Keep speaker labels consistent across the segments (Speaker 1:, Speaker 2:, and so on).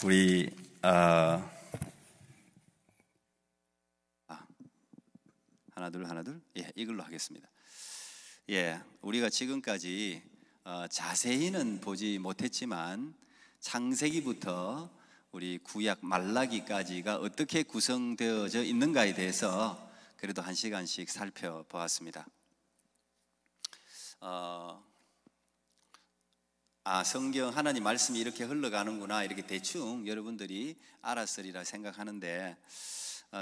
Speaker 1: 우리 하나 둘 이걸로 하겠습니다. 우리가 지금까지 자세히는 보지 못했지만 창세기부터 우리 구약 말라기까지가 어떻게 구성되어져 있는가에 대해서 그래도 한 시간씩 살펴보았습니다. 성경 하나님 말씀이 이렇게 흘러가는구나, 이렇게 대충 여러분들이 알았으리라 생각하는데,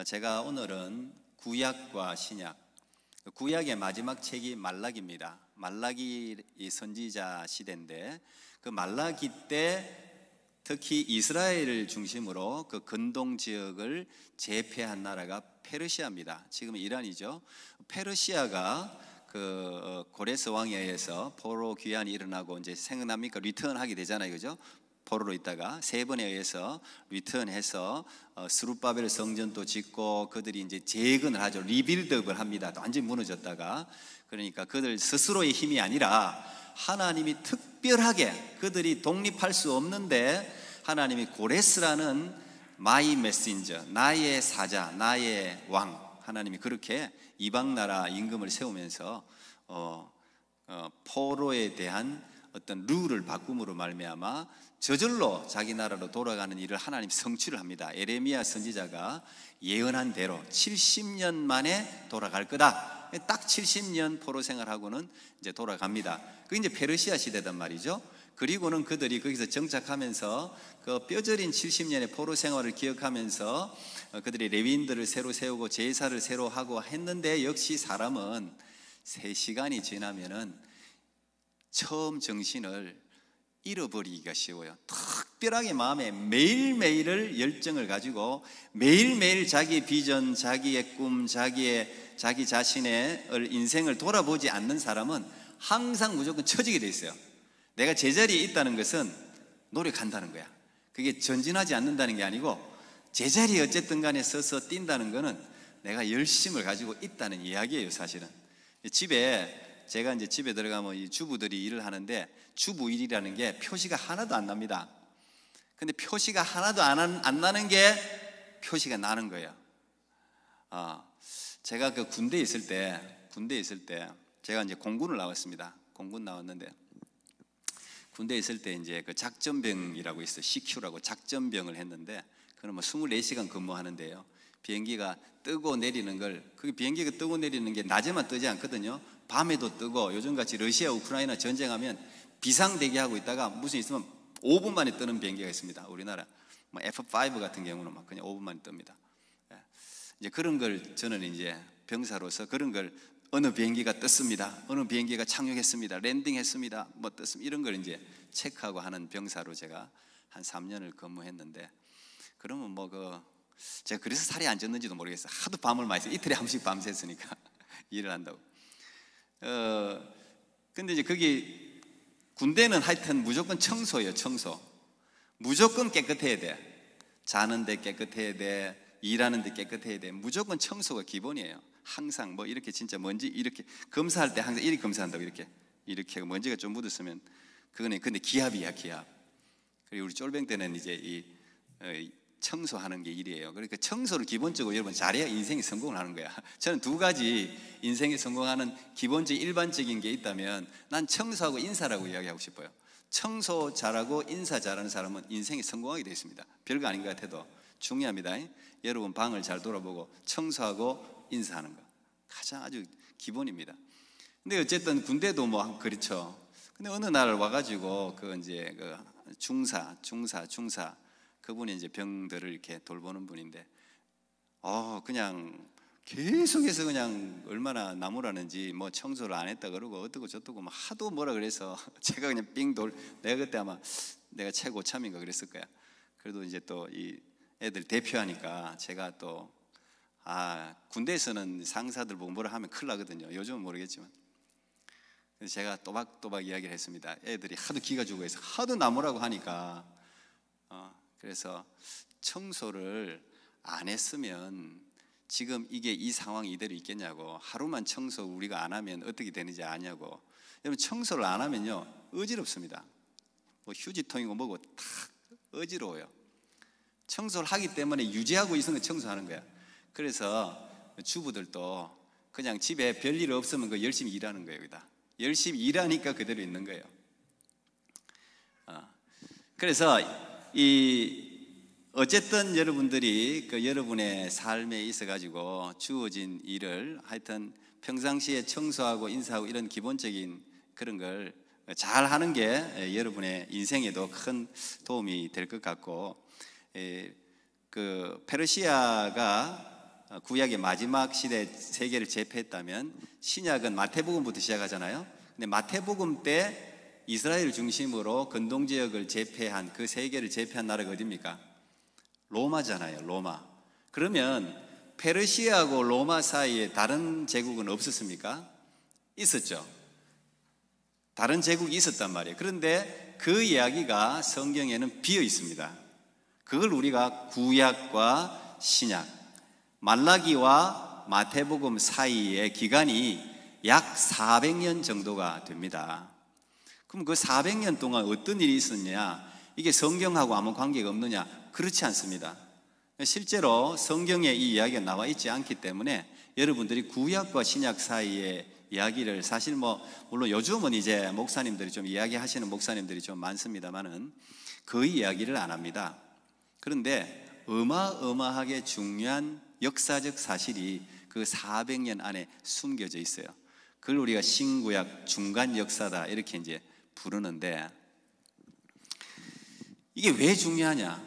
Speaker 1: 제가 오늘은 구약과 신약, 구약의 마지막 책이 말라기입니다. 말라기 선지자 시대인데, 그 말라기 때 특히 이스라엘을 중심으로 그 근동 지역을 제패한 나라가 페르시아입니다. 지금 이란이죠. 페르시아가 그 고레스 왕에 의해서 포로 귀환이 일어나고 이제 생각납니까? 리턴하게 되잖아요, 그죠? 포로로 있다가 세 번에 의해서 리턴해서 스룹바벨 성전도 짓고 그들이 이제 재건을 하죠. 리빌드업을 합니다. 완전히 무너졌다가. 그러니까 그들 스스로의 힘이 아니라 하나님이 특별하게, 그들이 독립할 수 없는데 하나님이 고레스라는 마이 메신저, 나의 사자, 나의 왕, 하나님이 그렇게 이방 나라 임금을 세우면서 포로에 대한 어떤 룰을 바꿈으로 말미암아 저절로 자기 나라로 돌아가는 일을 하나님 성취를 합니다. 에레미야 선지자가 예언한 대로 70년 만에 돌아갈 거다. 딱 70년 포로 생활하고는 이제 돌아갑니다. 그게 이제 페르시아 시대단 말이죠. 그리고는 그들이 거기서 정착하면서 그 뼈저린 70년의 포로 생활을 기억하면서 그들이 레위인들을 새로 세우고 제사를 새로 하고 했는데, 역시 사람은 3시간이 지나면은 처음 정신을 잃어버리기가 쉬워요. 특별하게 마음에 매일매일을 열정을 가지고 매일매일 자기의 비전, 자기의 꿈, 자기 자신의 인생을 돌아보지 않는 사람은 항상 무조건 처지게 돼 있어요. 내가 제자리에 있다는 것은 노력한다는 거야. 그게 전진하지 않는다는 게 아니고, 제자리에 어쨌든 간에 서서 뛴다는 거는 내가 열심을 가지고 있다는 이야기예요, 사실은. 제가 이제 집에 들어가면 이 주부들이 일을 하는데, 주부일이라는 게 표시가 하나도 안 납니다. 근데 표시가 하나도 안 나는 게 표시가 나는 거예요. 제가 그 군대에 있을 때 제가 이제 공군을 나왔습니다. 공군 나왔는데, 군대에 있을 때 이제 그 작전병이라고 있어요. CQ라고 작전병을 했는데, 그건 뭐 24시간 근무하는데요. 비행기가 뜨고 내리는 걸, 그게 비행기가 뜨고 내리는 게 낮에만 뜨지 않거든요. 밤에도 뜨고, 요즘같이 러시아 우크라이나 전쟁하면 비상대기하고 있다가 무슨 있으면 5분 만에 뜨는 비행기가 있습니다. 우리나라 뭐 F5 같은 경우는 막 그냥 5분 만에 뜹니다. 이제 그런 걸 저는 이제 병사로서 그런 걸, 어느 비행기가 떴습니다, 어느 비행기가 착륙했습니다, 랜딩했습니다, 뭐 떴습니다, 이런 걸 이제 체크하고 하는 병사로 제가 한 3년을 근무했는데, 그러면 제가 그래서 살이 안 쪘는지도 모르겠어요. 하도 밤을 많이 새서, 이틀에 한 번씩 밤샜으니까 일을 한다고. 근데 이제 거기 군대는 하여튼 무조건 청소예요. 청소. 무조건 깨끗해야 돼. 자는데 깨끗해야 돼. 일하는 데 깨끗해야 돼. 무조건 청소가 기본이에요. 항상 뭐 이렇게 진짜 먼지 이렇게 검사할 때 항상 이렇게 검사한다고, 이렇게 먼지가 좀 묻었으면 그거는, 근데 기합이야, 기합. 그리고 우리 쫄병 때는 이제 이 청소하는 게 일이에요. 그러니까 청소를 기본적으로 여러분 잘해야 인생이 성공을 하는 거야. 저는 2가지 인생에 성공하는 기본적인 일반적인 게 있다면 난 청소하고 인사라고 이야기하고 싶어요. 청소 잘하고 인사 잘하는 사람은 인생이 성공하게 되어 있습니다. 별거 아닌 것 같아도 중요합니다. 여러분 방을 잘 돌아보고 청소하고 인사하는 거 가장 아주 기본입니다. 근데 어쨌든 군대도 뭐 그렇죠. 근데 어느 날 와가지고 이제 중사 그분이 이제 병들을 이렇게 돌보는 분인데, 그냥 계속해서 그냥 얼마나 나무라는지 뭐 청소를 안 했다 그러고 어떻고 저떻고 막 하도 뭐라 그래서 제가 그냥 내가 그때 아마 내가 최고참인가 그랬을 거야. 그래도 이제 또 이 애들 대표하니까 제가 또 군대에서는 상사들 보고 뭐라 하면 큰일 나거든요. 요즘은 모르겠지만. 그래서 제가 또박또박 이야기를 했습니다. 애들이 하도 기가 죽어 해서 하도 나무라고 하니까 그래서 청소를 안 했으면 지금 이게 이 상황이 이대로 있겠냐고. 하루만 청소 우리가 안 하면 어떻게 되는지 아냐고. 여러분 청소를 안 하면요 어지럽습니다. 뭐 휴지통이고 뭐고 다 어지러워요. 청소를 하기 때문에 유지하고 있는 거 청소하는 거야. 그래서 주부들도 그냥 집에 별일 없으면 그 열심히 일하는 거예요. 여기다 열심히 일하니까 그대로 있는 거예요. 그래서 어쨌든 여러분들이 그 여러분의 삶에 있어 가지고 주어진 일을 하여튼 평상시에 청소하고 인사하고 이런 기본적인 그런 걸 잘 하는 게 여러분의 인생에도 큰 도움이 될 것 같고, 그 페르시아가 구약의 마지막 시대 세계를 제패했다면 신약은 마태복음부터 시작하잖아요. 근데 마태복음 때 이스라엘 중심으로 근동 지역을 제패한 그 세계를 제패한 나라가 어디입니까? 로마잖아요. 로마. 그러면 페르시아하고 로마 사이에 다른 제국은 없었습니까? 있었죠. 다른 제국이 있었단 말이에요. 그런데 그 이야기가 성경에는 비어 있습니다. 그걸 우리가 구약과 신약, 말라기와 마태복음 사이의 기간이 약 400년 정도가 됩니다. 그럼 그 400년 동안 어떤 일이 있었냐? 이게 성경하고 아무 관계가 없느냐? 그렇지 않습니다. 실제로 성경에 이 이야기가 나와 있지 않기 때문에 여러분들이 구약과 신약 사이의 이야기를 사실 물론 요즘은 이제 목사님들이 좀 이야기하시는 목사님들이 좀 많습니다만은 그 이야기를 안 합니다. 그런데 어마어마하게 중요한 역사적 사실이 그 400년 안에 숨겨져 있어요. 그걸 우리가 신구약 중간 역사다 이렇게 이제 부르는데, 이게 왜 중요하냐?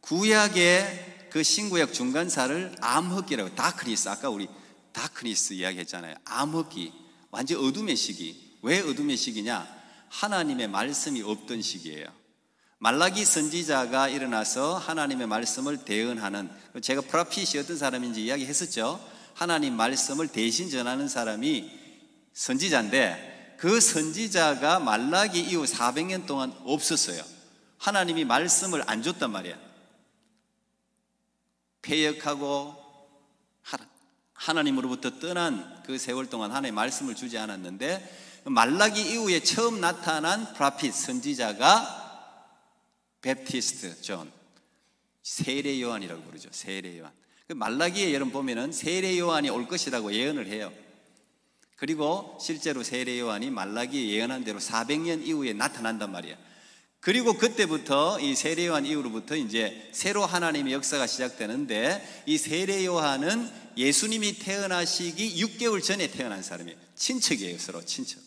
Speaker 1: 구약의 그 신구약 중간사를 암흑기라고, 다크니스, 아까 우리 다크니스 이야기했잖아요. 암흑기, 완전 어둠의 시기. 왜 어둠의 시기냐? 하나님의 말씀이 없던 시기예요. 말라기 선지자가 일어나서 하나님의 말씀을 대언하는, 제가 프라핏이 어떤 사람인지 이야기했었죠. 하나님 말씀을 대신 전하는 사람이 선지자인데, 그 선지자가 말라기 이후 400년 동안 없었어요. 하나님이 말씀을 안 줬단 말이에요. 패역하고 하나님으로부터 떠난 그 세월 동안 하나님의 말씀을 주지 않았는데, 말라기 이후에 처음 나타난 프라핏 선지자가 베프티스트 존, 세례 요한이라고 부르죠. 세례 요한. 말라기에 여러분 보면은 세례 요한이 올 것이라고 예언을 해요. 그리고 실제로 세례 요한이 말라기에 예언한 대로 400년 이후에 나타난단 말이에요. 그리고 그때부터 이 세례 요한 이후로부터 이제 새로 하나님의 역사가 시작되는데, 이 세례 요한은 예수님이 태어나시기 6개월 전에 태어난 사람이에요. 친척이에요. 서로 친척.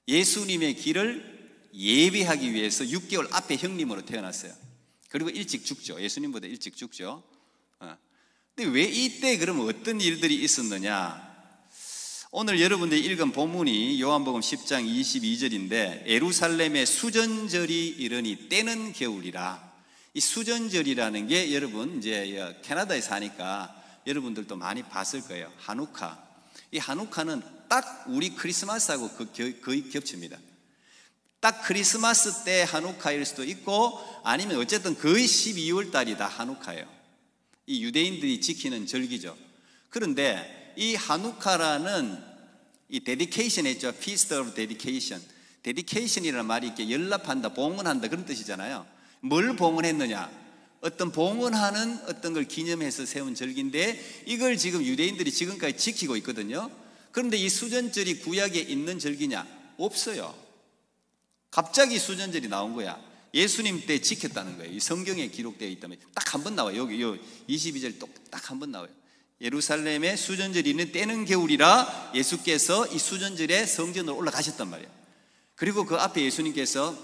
Speaker 1: 예수님의 길을 예비하기 위해서 6개월 앞에 형님으로 태어났어요. 그리고 일찍 죽죠. 예수님보다 일찍 죽죠. 근데 왜 이때 그러면 어떤 일들이 있었느냐? 오늘 여러분들이 읽은 본문이 요한복음 10장 22절인데, 예루살렘의 수전절이 이르니 때는 겨울이라. 이 수전절이라는 게 여러분 이제 캐나다에 사니까 여러분들도 많이 봤을 거예요. 하누카. 이 하누카는 딱 우리 크리스마스하고 거의 겹칩니다. 딱 크리스마스 때 하누카일 수도 있고, 아니면 어쨌든 거의 12월 달이 다 하누카예요. 이 유대인들이 지키는 절기죠. 그런데 이 하누카라는 이 데디케이션 했죠. Feast of Dedication. 데디케이션이라는 말이 이렇게 연락한다, 봉헌한다 그런 뜻이잖아요. 뭘 봉헌했느냐? 어떤 봉헌하는 어떤 걸 기념해서 세운 절기인데, 이걸 지금 유대인들이 지금까지 지키고 있거든요. 그런데 이 수전절이 구약에 있는 절기냐? 없어요. 갑자기 수전절이 나온 거야. 예수님 때 지켰다는 거예요. 이 성경에 기록되어 있다면 딱 한 번 나와요. 여기 22절 딱 한 번 나와요. 예루살렘의 수전절이 있는 때는 겨울이라 예수께서 이 수전절에 성전으로 올라가셨단 말이에요. 그리고 그 앞에 예수님께서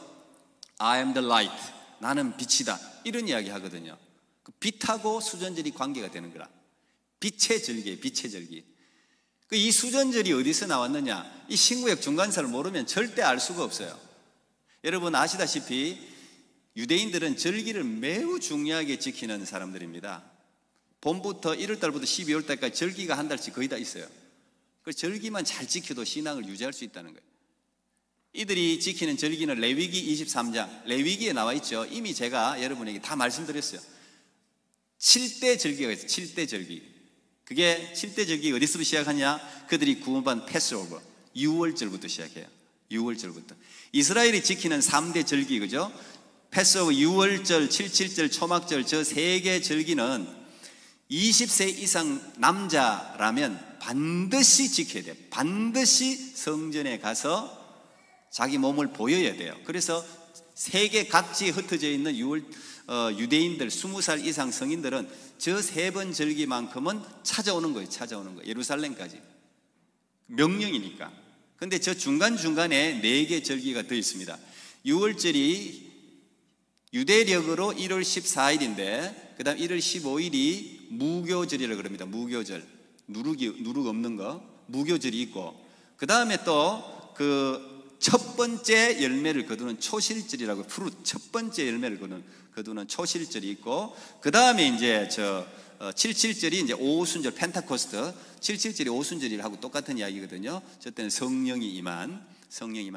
Speaker 1: I am the light, 나는 빛이다, 이런 이야기 하거든요. 그 빛하고 수전절이 관계가 되는 거라. 빛의 절기예요. 빛의 절기. 이 수전절이 어디서 나왔느냐? 이 신구약 중간사를 모르면 절대 알 수가 없어요. 여러분 아시다시피 유대인들은 절기를 매우 중요하게 지키는 사람들입니다. 봄부터 1월달부터 12월달까지 절기가 한 달씩 거의 다 있어요. 그 절기만 잘 지켜도 신앙을 유지할 수 있다는 거예요. 이들이 지키는 절기는 레위기 23장, 레위기에 나와 있죠. 이미 제가 여러분에게 다 말씀드렸어요. 7대 절기가 있어요. 7대 절기. 그게 7대 절기가 어디서부터 시작하냐? 그들이 구원받은 패스오버, 6월절부터 시작해요. 6월절부터. 이스라엘이 지키는 3대 절기, 그죠? 패스오브, 유월절, 칠칠절, 초막절 저 세 개 절기는 20세 이상 남자라면 반드시 지켜야 돼요. 반드시 성전에 가서 자기 몸을 보여야 돼요. 그래서 세계 각지에 흩어져 있는 유대인들 20살 이상 성인들은 저 세 번 절기만큼은 찾아오는 거예요. 찾아오는 거예요. 예루살렘까지. 명령이니까. 근데 저 중간중간에 4개 절기가 더 있습니다. 유월절이 유대력으로 1월 14일인데 그 다음 1월 15일이 무교절이라고 그럽니다. 무교절. 누룩 없는 거. 무교절이 있고 그 다음에 또 그 첫 번째 열매를 거두는 초실절이라고 푸르 첫 번째 열매를 거두는 초실절이 있고 그 다음에 이제 칠칠절이 이제 오순절 펜타코스트 77절이 오순절이라고 똑같은 이야기거든요. 저 때는 성령이 임한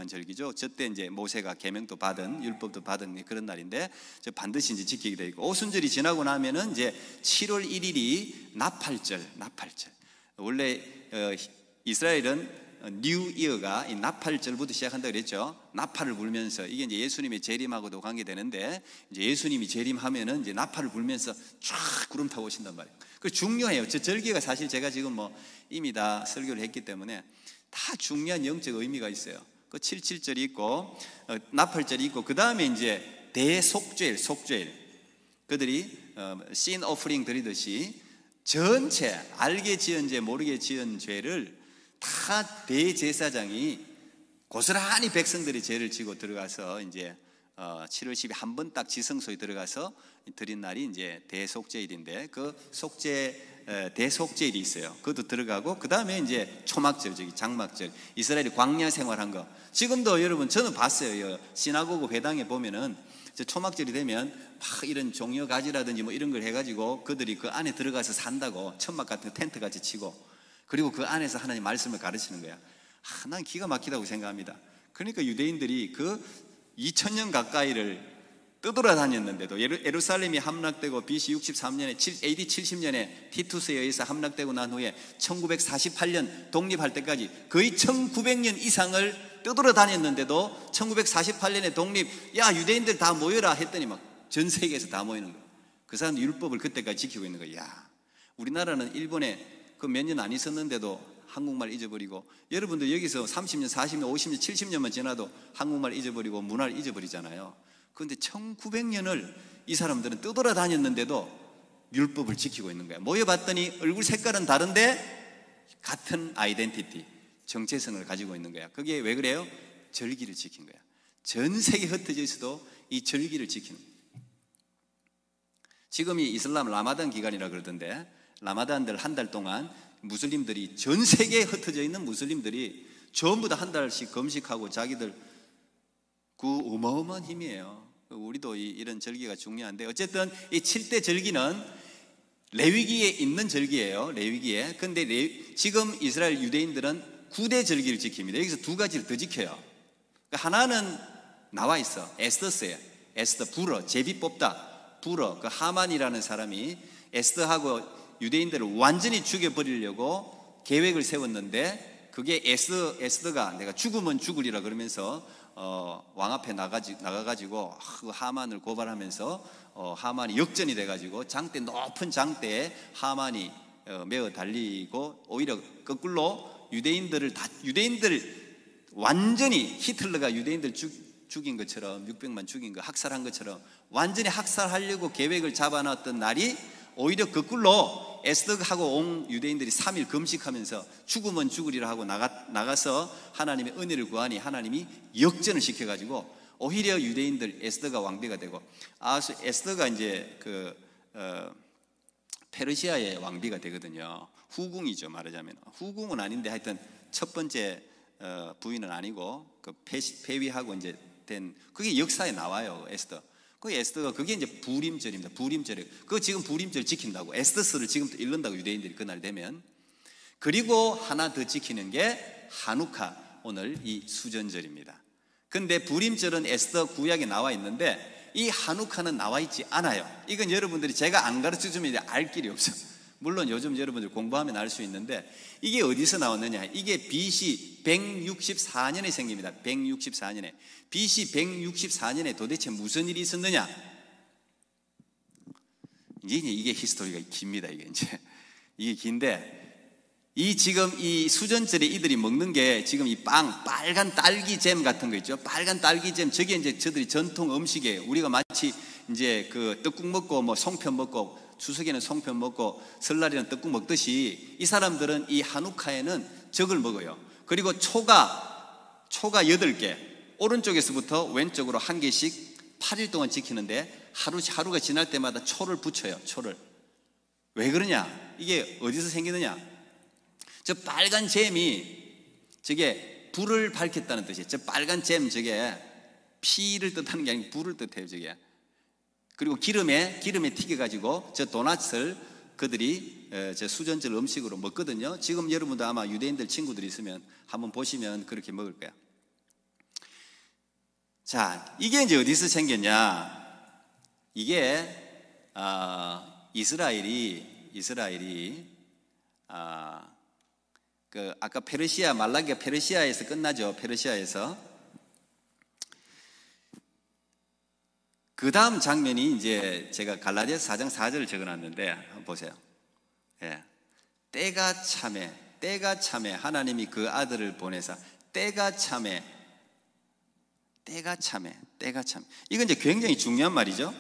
Speaker 1: 절기죠. 저 때 이제 모세가 계명도 받은 율법도 받은 그런 날인데 저 반드시 이제 지키게 되어 있고 오순절이 지나고 나면은 이제 7월 1일이 나팔절. 원래 이스라엘은 뉴 이어가 이 나팔절부터 시작한다고 그랬죠. 나팔을 불면서 이게 이제 예수님의 재림하고도 관계되는데 이제 예수님이 재림하면은 이제 나팔을 불면서 쫙 구름 타고 오신단 말이에요. 그 중요해요. 저 절기가 사실 제가 지금 이미 다 설교를 했기 때문에 다 중요한 영적 의미가 있어요. 그 77절이 있고 나팔절이 있고 그 다음에 이제 대속죄일, 속죄일. 그들이 신 오프링 드리듯이 전체 알게 지은 죄 모르게 지은 죄를 다 대제사장이 고스란히 백성들이 죄를 지고 들어가서 이제 7월 10일 한 번 딱 지성소에 들어가서 드린 날이 이제 대속죄일인데 그 대속죄일이 있어요. 그것도 들어가고 그 다음에 이제 초막절, 장막절, 이스라엘이 광야 생활한 거. 지금도 여러분 저는 봤어요. 시나고그 회당에 보면은 초막절이 되면 막 이런 종려 가지라든지 뭐 이런 걸 해가지고 그들이 그 안에 들어가서 산다고 천막 같은 텐트 같이 치고 그리고 그 안에서 하나님 말씀을 가르치는 거야. 난 기가 막히다고 생각합니다. 그러니까 유대인들이 그 2000년 가까이를 떠돌아다녔는데도 예루살렘이 함락되고 BC 63년에 AD 70년에 티투스에 의해서 함락되고 난 후에 1948년 독립할 때까지 거의 1900년 이상을 떠돌아다녔는데도 1948년에 독립, 야 유대인들 다 모여라 했더니 막 전 세계에서 다 모이는 거야. 그 사람들 율법을 그때까지 지키고 있는 거야. 야, 우리나라는 일본에 그 몇 년 안 있었는데도 한국말 잊어버리고 여러분들 여기서 30년, 40년, 50년, 70년만 지나도 한국말 잊어버리고 문화를 잊어버리잖아요. 그런데 1900년을 이 사람들은 떠돌아다녔는데도 율법을 지키고 있는 거야. 모여봤더니 얼굴 색깔은 다른데 같은 아이덴티티, 정체성을 가지고 있는 거야. 그게 왜 그래요? 절기를 지킨 거야. 전 세계 흩어져 있어도 이 절기를 지키는 거야. 지금이 이슬람 라마단 기간이라 그러던데 라마단들 한 달 동안 무슬림들이 전 세계에 흩어져 있는 무슬림들이 전부 다 한 달씩 금식하고 자기들 그 어마어마한 힘이에요. 우리도 이런 절기가 중요한데 어쨌든 이 7대 절기는 레위기에 있는 절기예요. 레위기에. 근데 지금 이스라엘 유대인들은 9대 절기를 지킵니다. 여기서 두 가지를 더 지켜요. 하나는 나와 있어. 에스더스예요. 에스더 불어 제비 뽑다. 불어 그 하만이라는 사람이 에스더하고 유대인들을 완전히 죽여버리려고 계획을 세웠는데 그게 에스더가 내가 죽으면 죽으리라 그러면서 왕 앞에 나가가지고 하만을 고발하면서 하만이 역전이 돼가지고 높은 장대에 하만이 메어 달리고 오히려 거꾸로 유대인들 완전히 히틀러가 유대인들 죽인 것처럼 600만 죽인 거 학살한 것처럼 완전히 학살하려고 계획을 잡아놨던 날이 오히려 거꾸로 에스더하고 온 유대인들이 3일 금식하면서 죽으면 죽으리라 하고 나가서 하나님의 은혜를 구하니 하나님이 역전을 시켜가지고 오히려 유대인들 에스더가 왕비가 되고 에스더가 이제 페르시아의 왕비가 되거든요. 후궁이죠. 말하자면 후궁은 아닌데 하여튼 첫 번째 부인은 아니고 그 폐위하고 이제 된 그게 역사에 나와요. 에스더. 그 에스더가 그게 이제 부림절입니다. 부림절이 그거 지금 부림절 지킨다고 에스더스를 지금도 읽는다고 유대인들이 그날 되면. 그리고 하나 더 지키는 게 하누카 오늘 이 수전절입니다. 근데 부림절은 에스더 구약에 나와 있는데 이 하누카는 나와 있지 않아요. 이건 여러분들이 제가 안 가르쳐주면 알 길이 없어. 물론 요즘 여러분들 공부하면 알 수 있는데 이게 어디서 나왔느냐? 이게 BC 164년에 생깁니다. 164년에. BC 164년에 도대체 무슨 일이 있었느냐? 이게 히스토리가 깁니다. 이게 긴데, 지금 이 수전절에 이들이 먹는 게 지금 이 빵, 빨간 딸기잼 같은 거 있죠. 빨간 딸기잼, 저게 이제 저들이 전통 음식이에요. 우리가 마치 이제 그 떡국 먹고 뭐 송편 먹고 추석에는 송편 먹고 설날에는 떡국 먹듯이 이 사람들은 이 한우카에는 저걸 먹어요. 그리고 초가 8개, 오른쪽에서부터 왼쪽으로 1개씩 8일 동안 지키는데 하루가 지날 때마다 초를 붙여요. 초를. 왜 그러냐? 이게 어디서 생기느냐? 저 빨간 잼이 저게 불을 밝혔다는 뜻이에요. 저 빨간 잼 저게 피를 뜻하는 게 아니고 불을 뜻해요. 저게. 그리고 기름에 튀겨가지고 저 도넛을 그들이 저 수전절 음식으로 먹거든요. 지금 여러분도 아마 유대인들 친구들이 있으면 한번 보시면 그렇게 먹을 거야. 자, 이게 이제 어디서 생겼냐? 이게 이스라엘이 그 아까 페르시아, 말라기가 페르시아에서 끝나죠. 페르시아에서. 그 다음 장면이 이제 제가 갈라디아서 4장 4절을 적어놨는데 한번 보세요. 예. 때가 참에 하나님이 그 아들을 보내사 때가 참에 이건 이제 굉장히 중요한 말이죠.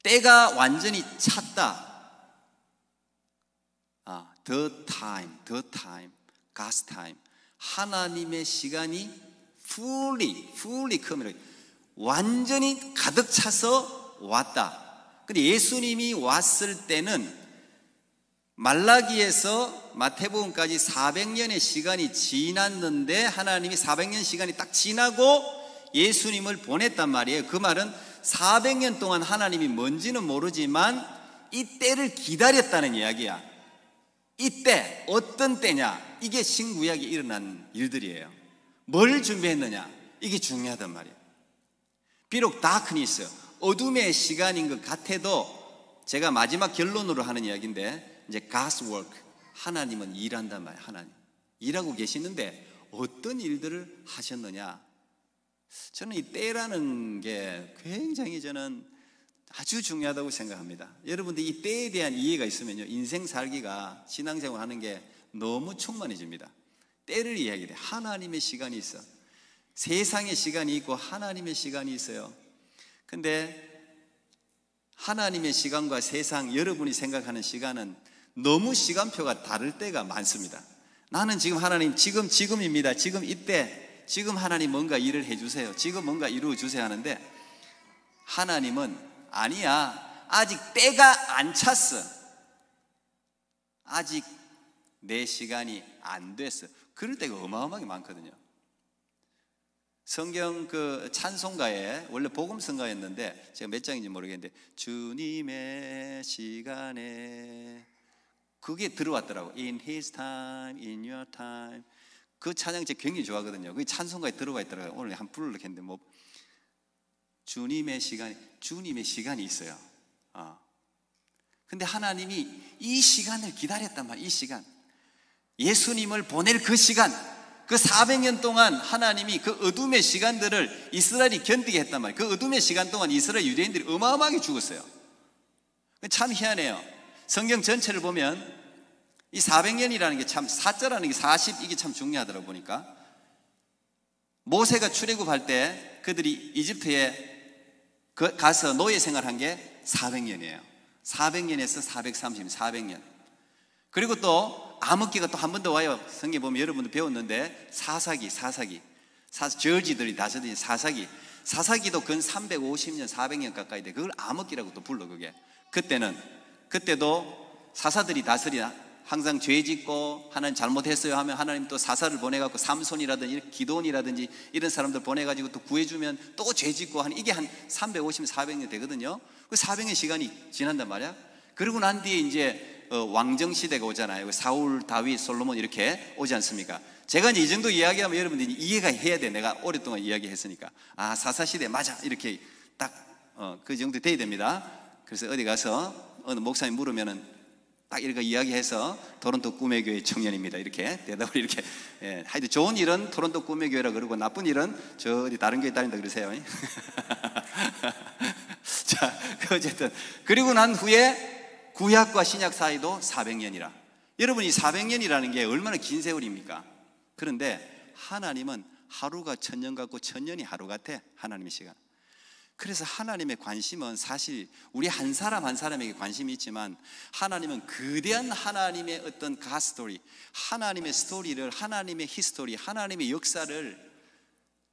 Speaker 1: 때가 완전히 찼다. The time, God's time. 하나님의 시간이 fully come. 완전히 가득 차서 왔다. 근데 예수님이 왔을 때는 말라기에서 마태복음까지 400년의 시간이 지났는데 하나님이 400년 시간이 딱 지나고 예수님을 보냈단 말이에요. 그 말은 400년 동안 하나님이 뭔지는 모르지만 이 때를 기다렸다는 이야기야. 이 때, 어떤 때냐? 이게 신구약에 일어난 일들이에요. 뭘 준비했느냐? 이게 중요하단 말이에요. 비록 다크니스, 어둠의 시간인 것 같아도 제가 마지막 결론으로 하는 이야기인데 이제 God's work, 하나님은 일한단 말이에요. 하나님 일하고 계시는데 어떤 일들을 하셨느냐? 저는 이 때라는 게 굉장히 저는 아주 중요하다고 생각합니다. 여러분들 이 때에 대한 이해가 있으면요, 인생 살기가, 신앙생활 하는 게 너무 충만해집니다. 때를 이야기해. 하나님의 시간이 있어. 세상의 시간이 있고 하나님의 시간이 있어요. 근데 하나님의 시간과 세상, 여러분이 생각하는 시간은 너무 시간표가 다를 때가 많습니다. 나는 지금 하나님 지금입니다. 지금 이때, 지금 하나님 뭔가 일을 해주세요. 지금 뭔가 이루어주세요 하는데 하나님은 아니야. 아직 때가 안 찼어. 아직 내 시간이 안 됐어. 그럴 때가 어마어마하게 많거든요. 성경 그 찬송가에 원래 복음성가였는데 제가 몇 장인지 모르겠는데 주님의 시간에 그게 들어왔더라고. In His time, in your time. 그 찬양 제가 굉장히 좋아하거든요. 그 찬송가에 들어와 있더라고요. 오늘 한 부르려고 했는데 뭐 주님의 시간이 있어요. 근데 하나님이 이 시간을 기다렸단 말이에요. 이 시간, 예수님을 보낼 그 시간, 그 400년 동안 하나님이 그 어둠의 시간들을 이스라엘이 견디게 했단 말이에요. 그 어둠의 시간 동안 이스라엘 유대인들이 어마어마하게 죽었어요. 참 희한해요. 성경 전체를 보면 이 400년이라는 게 참, 사자라는 게 40, 이게 참 중요하더라고 보니까. 모세가 출애굽할 때 그들이 이집트에 가서 노예 생활한 게 400년이에요. 400년에서 430년, 400년. 그리고 또 암흑기가 또 한 번 더 와요. 성경 보면 여러분도 배웠는데 사사기, 저지들이 다스린 사사기도 근 350년, 400년 가까이 돼. 그걸 암흑기라고 또 불러. 그게 그때도 사사들이 다스리나 항상 죄 짓고 하나님 잘못했어요 하면 하나님 또 사사를 보내갖고 삼손이라든지 기도원이라든지 이런 사람들 보내가지고 또 구해주면 또 죄 짓고 하는, 이게 한 350, 400년 되거든요. 그 400년 시간이 지난단 말이야. 그러고 난 뒤에 이제 왕정 시대가 오잖아요. 사울, 다윗, 솔로몬 이렇게 오지 않습니까? 제가 이제 이 정도 이야기하면 여러분들이 이해가 해야 돼. 내가 오랫동안 이야기했으니까. 사사 시대 맞아, 이렇게 딱 그 정도 돼야 됩니다. 그래서 어디 가서 어느 목사님 물으면은 딱 이렇게 이야기해서 토론토 꿈의 교회 청년입니다. 이렇게 대답을 이렇게. 예, 하여튼 좋은 일은 토론토 꿈의 교회라 그러고 나쁜 일은 저 어디 다른 교회 다닌다 그러세요. 자, 어쨌든 그리고 난 후에 구약과 신약 사이도 400년이라. 여러분 이 400년이라는 게 얼마나 긴 세월입니까? 그런데 하나님은 하루가 1000년 같고 1000년이 하루 같아. 하나님의 시간. 그래서 하나님의 관심은 사실 우리 한 사람 한 사람에게 관심이 있지만 하나님은 거대한 하나님의 어떤 가스토리, 하나님의 스토리를, 하나님의 히스토리, 하나님의 역사를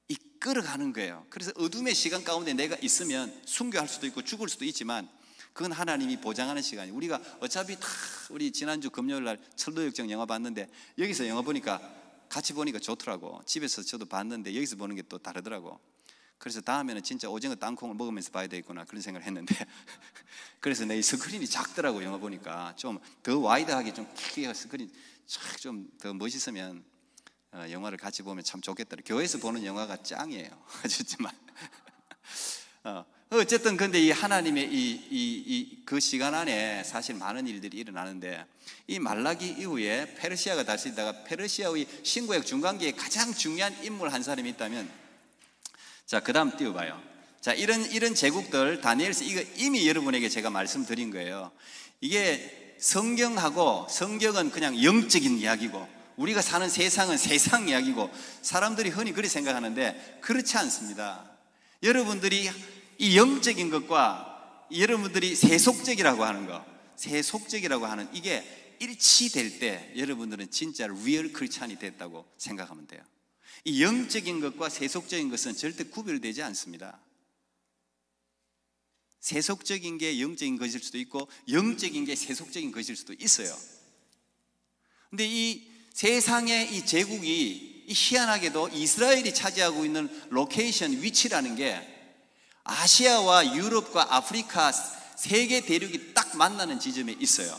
Speaker 1: 이끌어가는 거예요. 그래서 어둠의 시간 가운데 내가 있으면 순교할 수도 있고 죽을 수도 있지만 그건 하나님이 보장하는 시간이에요. 우리가 어차피 다 우리 지난주 금요일 날 철도역정 영화 봤는데 여기서 영화 보니까 같이 보니까 좋더라고. 집에서 저도 봤는데 여기서 보는 게 또 다르더라고. 그래서 다음에는 진짜 오징어 땅콩을 먹으면서 봐야 되겠구나 그런 생각을 했는데 그래서 내 이 스크린이 작더라고. 영화 보니까 좀 더 와이드하게 좀 크게 스크린 좀 더 멋있으면 영화를 같이 보면 참 좋겠더라. 교회에서 보는 영화가 짱이에요. 하지만 어쨌든 근데 이 하나님의 그 시간 안에 사실 많은 일들이 일어나는데 이 말라기 이후에 페르시아가 다스리다가 페르시아의 신구약 중간기에 가장 중요한 인물 한 사람이 있다면 자, 그 다음 띄워봐요. 자, 이런 제국들, 다니엘서 이거 이미 여러분에게 제가 말씀드린 거예요. 이게 성경은 그냥 영적인 이야기고, 우리가 사는 세상은 세상 이야기고, 사람들이 흔히 그렇게 생각하는데, 그렇지 않습니다. 여러분들이 이 영적인 것과 여러분들이 세속적이라고 하는 것, 세속적이라고 하는 이게 일치될 때, 여러분들은 진짜 리얼 크리스찬이 됐다고 생각하면 돼요. 이 영적인 것과 세속적인 것은 절대 구별되지 않습니다. 세속적인 게 영적인 것일 수도 있고 영적인 게 세속적인 것일 수도 있어요. 근데 이 세상의 이 제국이 희한하게도 이스라엘이 차지하고 있는 로케이션, 위치라는 게 아시아와 유럽과 아프리카 세 개 대륙이 딱 만나는 지점에 있어요.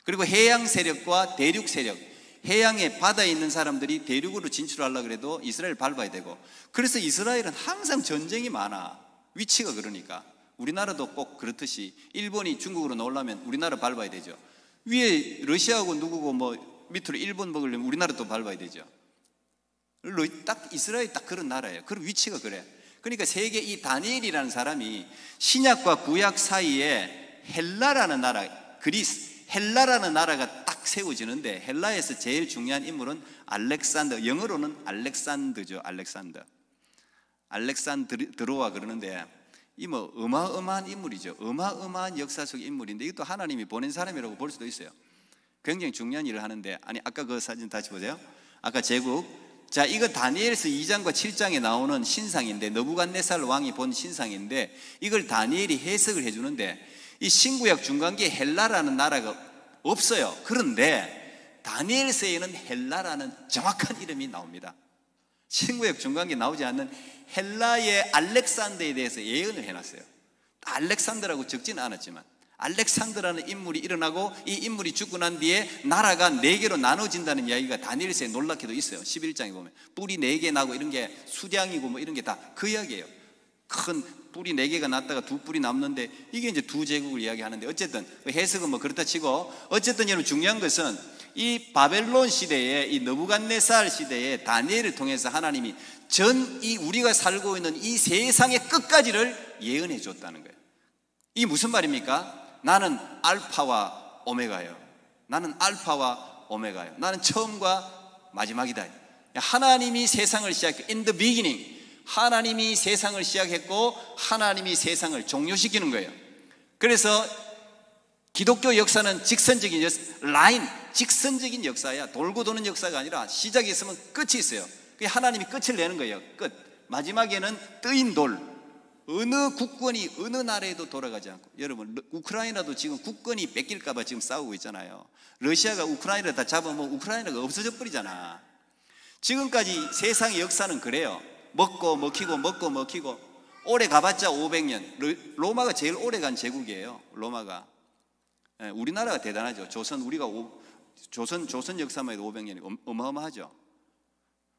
Speaker 1: 그리고 해양 세력과 대륙 세력, 해양에 바다에 있는 사람들이 대륙으로 진출하려고 해도 이스라엘을 밟아야 되고, 그래서 이스라엘은 항상 전쟁이 많아. 위치가 그러니까. 우리나라도 꼭 그렇듯이 일본이 중국으로 나오려면 우리나라 밟아야 되죠. 위에 러시아하고 누구고 뭐 밑으로 일본 먹으려면 우리나라도 밟아야 되죠. 딱 이스라엘이 딱 그런 나라예요. 그런 위치가 그래. 그러니까 세계 이 다니엘이라는 사람이 신약과 구약 사이에 헬라라는 나라, 그리스, 헬라라는 나라가 딱 세워지는데 헬라에서 제일 중요한 인물은 알렉산더, 영어로는 알렉산더죠. 알렉산드로와 그러는데 이 뭐 어마어마한 인물이죠. 어마어마한 역사 속 인물인데 이것도 하나님이 보낸 사람이라고 볼 수도 있어요. 굉장히 중요한 일을 하는데, 아니 아까 그 사진 다시 보세요. 아까 제국, 자 이거 다니엘서 2장과 7장에 나오는 신상인데, 느부갓네살 왕이 본 신상인데 이걸 다니엘이 해석을 해주는데 이 신구약 중간기에 헬라라는 나라가 없어요. 그런데 다니엘서에는 헬라라는 정확한 이름이 나옵니다. 신구약 중간기에 나오지 않는 헬라의 알렉산더에 대해서 예언을 해놨어요. 알렉산더라고 적지는 않았지만 알렉산더라는 인물이 일어나고 이 인물이 죽고 난 뒤에 나라가 4개로 나눠진다는 이야기가 다니엘서에 놀랍게도 있어요. 11장에 보면 뿔이 4개 나고 이런 게 수량이고 뭐 이런 게 다 그 이야기예요. 큰 뿔이 4개가 났다가 2뿔이 남는데 이게 이제 2제국을 이야기하는데, 어쨌든 해석은 뭐 그렇다 치고, 어쨌든 여러분 중요한 것은 이 바벨론 시대에, 이 느부갓네살 시대에 다니엘을 통해서 하나님이 이 우리가 살고 있는 이 세상의 끝까지를 예언해 줬다는 거예요. 이게 무슨 말입니까? 나는 알파와 오메가예요. 나는 알파와 오메가예요. 나는 처음과 마지막이다. 하나님이 세상을 시작했고, in the beginning, 하나님이 세상을 시작했고 하나님이 세상을 종료시키는 거예요. 그래서 기독교 역사는 직선적인 라인, 직선적인 역사야. 돌고 도는 역사가 아니라 시작이 있으면 끝이 있어요. 그게 하나님이 끝을 내는 거예요. 끝. 마지막에는 뜨인 돌, 어느 국권이 어느 나라에도 돌아가지 않고, 여러분 우크라이나도 지금 국권이 뺏길까 봐 지금 싸우고 있잖아요. 러시아가 우크라이나를 다 잡으면 우크라이나가 없어져 버리잖아. 지금까지 세상의 역사는 그래요. 먹고 먹히고 오래 가봤자 500년. 로마가 제일 오래 간 제국이에요. 로마가. 우리나라가 대단하죠. 조선 역사만 해도 500년이 어마어마하죠.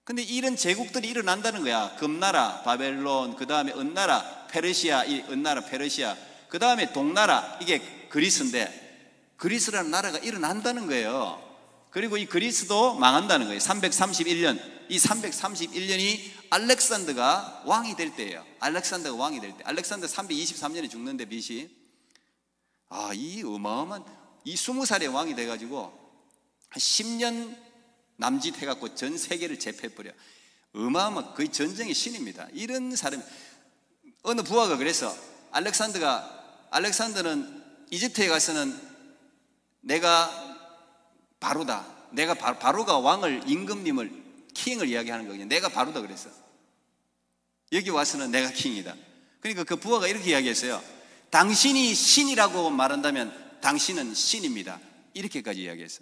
Speaker 1: 근데 이런 제국들이 일어난다는 거야. 금나라 바벨론, 그 다음에 은나라 페르시아, 이 은나라 페르시아, 그 다음에 동나라, 이게 그리스인데 그리스라는 나라가 일어난다는 거예요. 그리고 이 그리스도 망한다는 거예요. 331년, 이 331년이 알렉산더가 왕이 될 때예요. 알렉산더가 왕이 될 때. 알렉산더 323년에 죽는데 BC. 이 어마어마한, 이 20살의 왕이 돼가지고 한 10년 남짓해갖고 전 세계를 제패해버려. 어마어마한, 거의 전쟁의 신입니다. 이런 사람, 어느 부하가 그래서 알렉산더는 이집트에 가서는 내가 바로다. 내가 바로가 왕을, 임금님을, 킹을 이야기하는 거거든요. 내가 바로다 그랬어. 여기 와서는 내가 킹이다. 그러니까 그 부하가 이렇게 이야기했어요. 당신이 신이라고 말한다면 당신은 신입니다. 이렇게까지 이야기했어.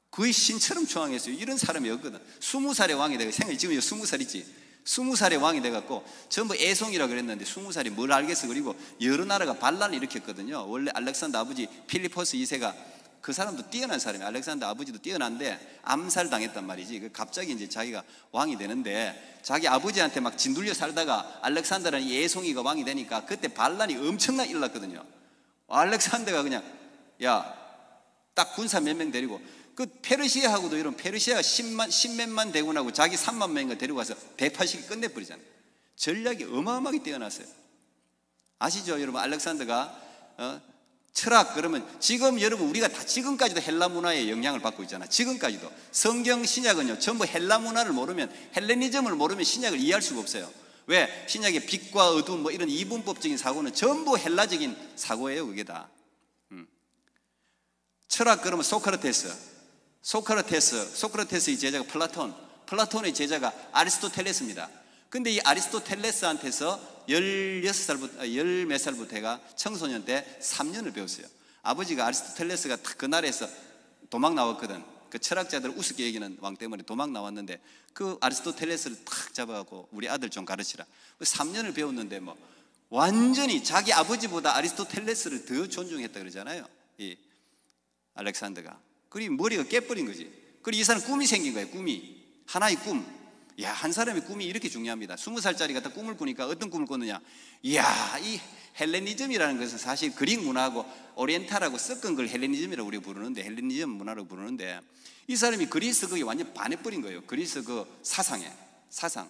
Speaker 1: 거의 신처럼 추앙했어요. 이런 사람이 없거든. 20살의 왕이 되고, 생각이 지금 20살 있지? 20살의 왕이 돼갖고 전부 애송이라고 그랬는데 20살이 뭘 알겠어. 그리고 여러 나라가 반란을 일으켰거든요. 원래 알렉산더 아버지 필리포스 2세가, 그 사람도 뛰어난 사람이에요. 알렉산더 아버지도 뛰어난데 암살당했단 말이지. 갑자기 이제 자기가 왕이 되는데 자기 아버지한테 막 진둘려 살다가 알렉산더라는 이 애송이가 왕이 되니까 그때 반란이 엄청나게 일어났거든요. 알렉산더가 그냥 딱 군사 몇 명 데리고, 그 페르시아하고도 이런, 페르시아가 10몇만 대군하고 자기 3만 명인가 데리고 가서 대파식이 끝내버리잖아요. 전략이 어마어마하게 뛰어났어요. 아시죠 여러분? 알렉산더가 철학, 그러면 지금 여러분 우리가 다 지금까지도 헬라 문화의 영향을 받고 있잖아. 지금까지도 성경 신약은요 전부 헬라 문화를 모르면, 헬레니즘을 모르면 신약을 이해할 수가 없어요. 왜? 신약의 빛과 어둠 뭐 이런 이분법적인 사고는 전부 헬라적인 사고예요. 그게 다. 철학, 그러면 소크라테스의 제자가 플라톤의 제자가 아리스토텔레스입니다. 근데 이 아리스토텔레스한테서 10몇 살부터 해가 청소년 때 3년을 배웠어요. 아버지가 아리스토텔레스가 그 나라에서 도망 나왔거든. 그 철학자들 우습게 여기는 왕 때문에 도망 나왔는데 그 아리스토텔레스를 탁 잡아갖고 우리 아들 좀 가르치라. 3년을 배웠는데 뭐 완전히 자기 아버지보다 아리스토텔레스를 더 존중했다 그러잖아요. 이 알렉산더가. 그리고 머리가 깨버린 거지. 그리고 이 사람 꿈이 생긴 거예요. 꿈이. 하나의 꿈. 한 사람의 꿈이 이렇게 중요합니다. 20살짜리가 다 꿈을 꾸니까 어떤 꿈을 꿨느냐. 이 헬레니즘이라는 것은 사실 그릭 문화하고 오리엔탈하고 섞은 걸 헬레니즘이라고 우리가 부르는데, 헬레니즘 문화라고 부르는데, 이 사람이 그리스 그게 완전 반해버린 거예요. 그리스 그 사상.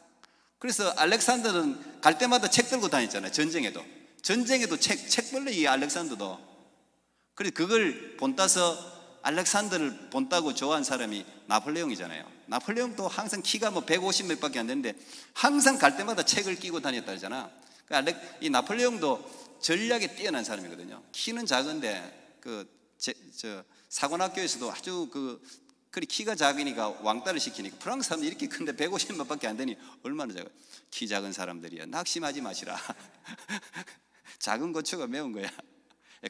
Speaker 1: 그래서 알렉산더는 갈 때마다 책 들고 다녔잖아요. 전쟁에도 책벌레 이 알렉산더도. 그래서 그걸 본따서 알렉산더를 본따고 좋아한 사람이 나폴레옹이잖아요. 나폴레옹도 항상 키가 뭐 150 몇 밖에 안 되는데 항상 갈 때마다 책을 끼고 다녔다 그러잖아. 이 나폴레옹도 전략에 뛰어난 사람이거든요. 키는 작은데 사관학교에서도 아주 그리 키가 작으니까 왕따를 시키니까, 프랑스 사람들이 이렇게 큰데 150 몇 밖에 안 되니 얼마나 작아. 키 작은 사람들이야 낙심하지 마시라. 작은 고추가 매운 거야.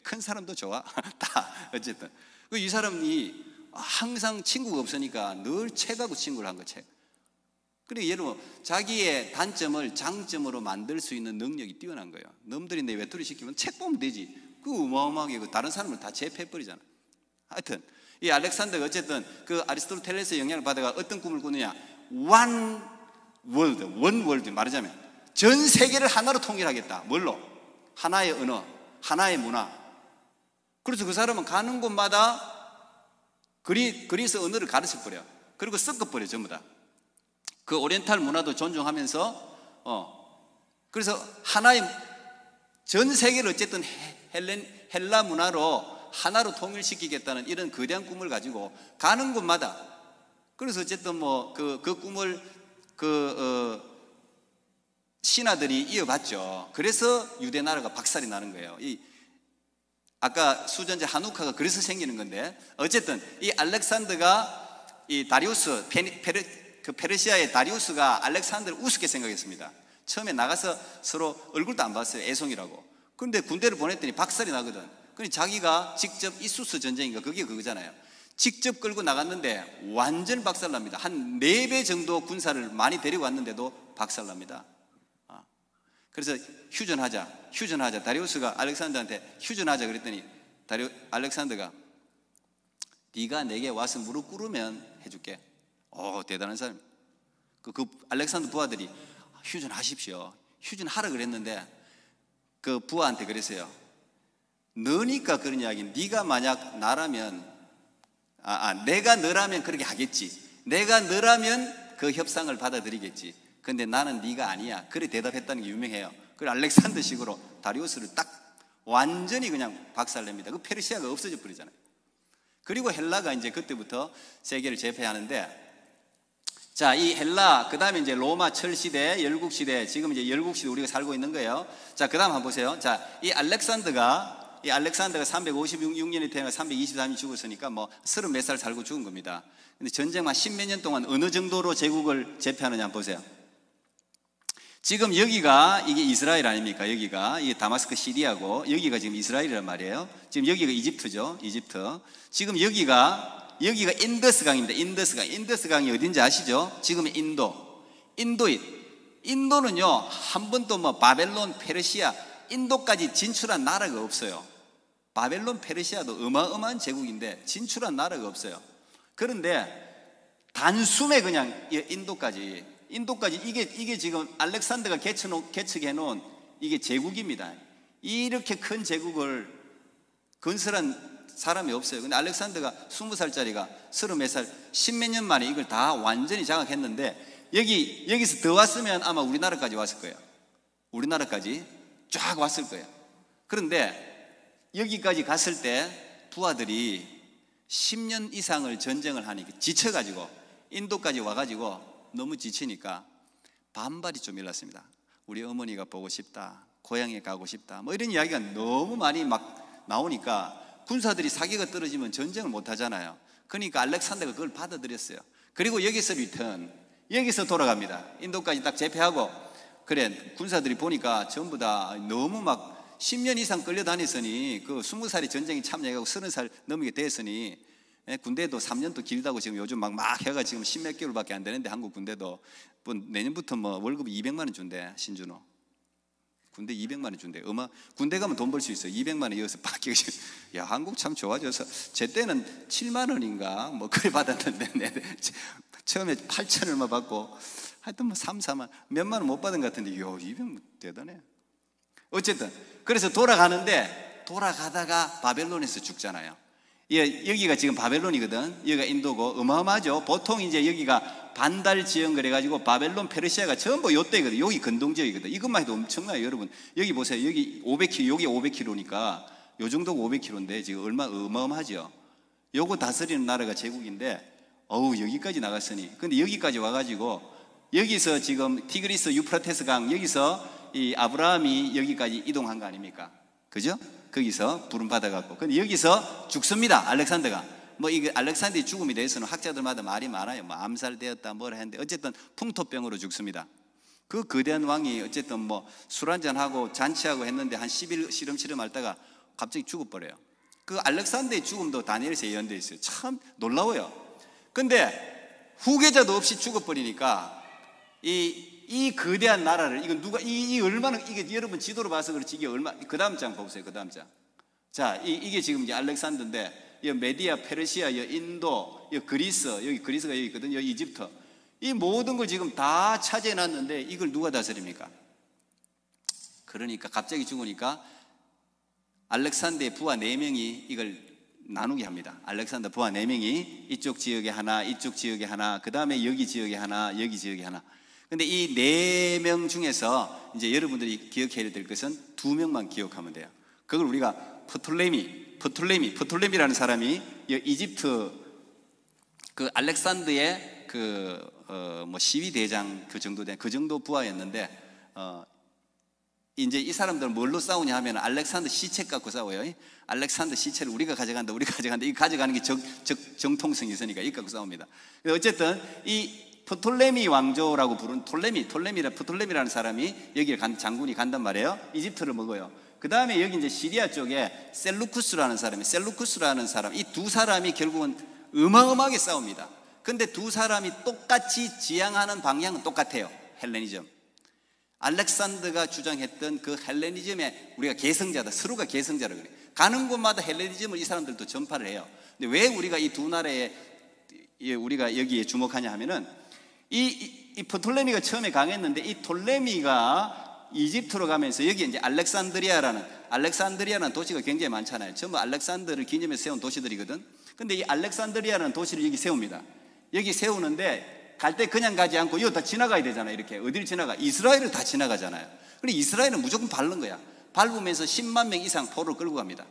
Speaker 1: 큰 사람도 좋아. 다 어쨌든 이 사람이 항상 친구가 없으니까 늘 책하고 친구를 한 거예요. 책. 그리고 여러분 자기의 단점을 장점으로 만들 수 있는 능력이 뛰어난 거예요. 놈들이 내 외톨이 시키면 책 보면 되지. 그 어마어마하게 다른 사람을 다 제패해버리잖아. 하여튼 이 알렉산더가 어쨌든 그 아리스토텔레스의 영향을 받아가 어떤 꿈을 꾸느냐. 원 월드 말하자면 전 세계를 하나로 통일하겠다. 뭘로? 하나의 언어, 하나의 문화. 그래서 그 사람은 가는 곳마다 그리스 언어를 가르쳐버려. 그리고 섞어버려 전부 다. 그 오리엔탈 문화도 존중하면서 그래서 하나의 전 세계를 어쨌든 헬라 문화로 하나로 통일시키겠다는 이런 거대한 꿈을 가지고 가는 곳마다, 그래서 어쨌든 뭐 그 꿈을 신하들이 이어받죠. 그래서 유대 나라가 박살이 나는 거예요. 아까 수전제 하누카가 그래서 생기는 건데, 어쨌든 이 알렉산더가 이 다리우스 페르시아의 다리우스가 알렉산더를 우습게 생각했습니다. 처음에 나가서 서로 얼굴도 안 봤어요. 애송이라고. 그런데 군대를 보냈더니 박살이 나거든. 그러니 자기가 직접 이수스 전쟁인가 그게 그거잖아요. 직접 끌고 나갔는데 완전 박살납니다. 한 4배 정도 군사를 많이 데리고 왔는데도 박살납니다. 그래서 휴전하자. 다리우스가 알렉산더한테 휴전하자 그랬더니 알렉산더가 네가 내게 와서 무릎 꿇으면 해줄게. 대단한 사람. 그 알렉산더 부하들이 휴전하십시오. 휴전하라 그랬는데 그 부하한테 그랬어요. 너니까 그런 이야기. 네가 만약 나라면, 내가 너라면 그렇게 하겠지. 내가 너라면 그 협상을 받아들이겠지. 근데 나는 네가 아니야. 그래 대답했다는 게 유명해요. 그래 알렉산더식으로 다리우스를 딱 완전히 그냥 박살냅니다. 그 페르시아가 없어져 버리잖아요. 그리고 헬라가 이제 그때부터 세계를 제패하는데, 자, 이 헬라, 그 다음에 이제 로마 철시대, 열국시대, 지금 이제 열국시대 우리가 살고 있는 거예요. 자, 그 다음 한번 보세요. 자, 이 알렉산더가 356년에 태어나 323년이 죽었으니까 뭐 30몇 살 살고 죽은 겁니다. 근데 전쟁만 10몇 년 동안 어느 정도로 제국을 제패하느냐 한번 보세요. 지금 여기가 이게 이스라엘 아닙니까? 여기가 이게 다마스크 시리아고, 여기가 지금 이스라엘이란 말이에요. 지금 여기가 이집트죠. 이집트. 지금 여기가 인더스 강입니다. 인더스 강이 어딘지 아시죠? 지금 인도는요 한 번도 뭐 바벨론, 페르시아, 인도까지 진출한 나라가 없어요. 바벨론, 페르시아도 어마어마한 제국인데 진출한 나라가 없어요. 그런데 단숨에 그냥 인도까지 이게 지금 알렉산더가 개척해 놓은 이게 제국입니다. 이렇게 큰 제국을 건설한 사람이 없어요. 근데 알렉산더가 20살짜리가 30몇 살, 10몇 년 만에 이걸 다 완전히 장악했는데, 여기서 더 왔으면 아마 우리나라까지 왔을 거예요. 우리나라까지 쫙 왔을 거예요. 그런데 여기까지 갔을 때 부하들이 10년 이상을 전쟁을 하니까 지쳐가지고 인도까지 와가지고 너무 지치니까 반발이 좀 일어났습니다. 우리 어머니가 보고 싶다, 고향에 가고 싶다, 뭐 이런 이야기가 너무 많이 막 나오니까 군사들이 사기가 떨어지면 전쟁을 못 하잖아요. 그러니까 알렉산더가 그걸 받아들였어요. 그리고 여기서 돌아갑니다. 인도까지 딱 제패하고, 그래 군사들이 보니까 전부 다 너무 막 10년 이상 끌려다녔으니, 그 20살이 전쟁에 참여하고 30살 넘게 됐으니, 군대도 3년도 길다고 지금 요즘 막 해가 지금 10몇 개월밖에 안 되는데, 한국 군대도 뭐 내년부터 뭐 월급 200만 원 준대. 신준호 군대 200만 원 준대. 군대 가면 돈 벌 수 있어. 200만 원 이어서 받기. 야, 한국 참 좋아져서. 제 때는 7만 원인가 뭐 그래 받았는데, 처음에 8천 얼마 받고 하여튼 뭐 3, 4만 몇만 원 못 받은 것 같은데, 200만 대단해. 어쨌든 그래서 돌아가다가 바벨론에서 죽잖아요. 여기가 지금 바벨론이거든. 여기가 인도고 어마어마하죠. 보통 이제 여기가 반달 지형 그래가지고 바벨론, 페르시아가 전부 요때거든. 여기 근동지역이거든. 이것만 해도 엄청나요, 여러분. 여기 보세요. 여기 500km, 여기 500km니까 요 정도가 500km인데 지금 어마어마하죠. 요거 다스리는 나라가 제국인데, 여기까지 나갔으니. 근데 여기까지 와가지고 여기서 지금 티그리스 유프라테스 강, 여기서 이 아브라함이 여기까지 이동한 거 아닙니까? 그죠? 거기서 부름 받아갖고. 근데 여기서 죽습니다, 알렉산더가. 뭐 이게 알렉산더의 죽음에 대해서는 학자들마다 말이 많아요. 뭐 암살되었다 뭐라 했는데, 어쨌든 풍토병으로 죽습니다. 그 거대한 왕이 어쨌든 뭐 술 한잔하고 잔치하고 했는데 한 10일 시름시름 앓다가 갑자기 죽어버려요. 그 알렉산더의 죽음도 다니엘서에 예언되어 있어요. 참 놀라워요. 근데 후계자도 없이 죽어버리니까 이 거대한 나라를, 이건 누가, 얼마나, 이게 여러분 지도로 봐서 그렇지, 이게 그 다음 장 보세요, 그 다음 장. 자, 이게 지금 이제 알렉산더인데, 이 메디아, 페르시아, 이 인도, 이 그리스, 여기 그리스가 여기 있거든, 여기 이집트. 이 모든 걸 지금 다 차지해놨는데, 이걸 누가 다스립니까? 그러니까 갑자기 죽으니까 알렉산더의 부하 4명이 이걸 나누게 합니다. 알렉산더 부하 4명이 이쪽 지역에 하나, 이쪽 지역에 하나, 그 다음에 여기 지역에 하나, 여기 지역에 하나. 근데 이 4명 중에서 이제 여러분들이 기억해야 될 것은 2명만 기억하면 돼요. 그걸 우리가 프톨레미라는 사람이 이집트 그 알렉산더의 뭐 시위 대장 그 정도 부하였는데, 이제 이 사람들은 뭘로 싸우냐 하면 알렉산더 시체 갖고 싸워요. 알렉산더 시체를 우리가 가져간다. 이 가져가는 게 정통성이 있으니까 이 갖고 싸웁니다. 어쨌든 이 프톨레미 왕조라고 부르는 프톨레미라는 사람이 여기를 장군이 간단 말이에요. 이집트를 먹어요. 그 다음에 여기 이제 시리아 쪽에 셀루쿠스라는 사람, 이 두 사람이 결국은 어마어마하게 싸웁니다. 근데 두 사람이 똑같이 지향하는 방향은 똑같아요. 헬레니즘. 알렉산더가 주장했던 그 헬레니즘의 우리가 계승자다. 서로가 계승자라고 그래요. 가는 곳마다 헬레니즘을 이 사람들도 전파를 해요. 근데 왜 우리가 이 두 나라에 우리가 여기에 주목하냐 하면은 이 프톨레미가 처음에 강했는데, 이 톨레미가 이집트로 가면서 여기 이제 알렉산드리아라는 도시가 굉장히 많잖아요. 전부 알렉산더를 기념해서 세운 도시들이거든. 근데 이 알렉산드리아라는 도시를 여기 세웁니다. 여기 세우는데 갈 때 그냥 가지 않고 이거 다 지나가야 되잖아요. 이렇게 어디를 지나가? 이스라엘을 다 지나가잖아요. 근데 이스라엘은 무조건 밟는 거야. 밟으면서 10만 명 이상 포로를 끌고 갑니다.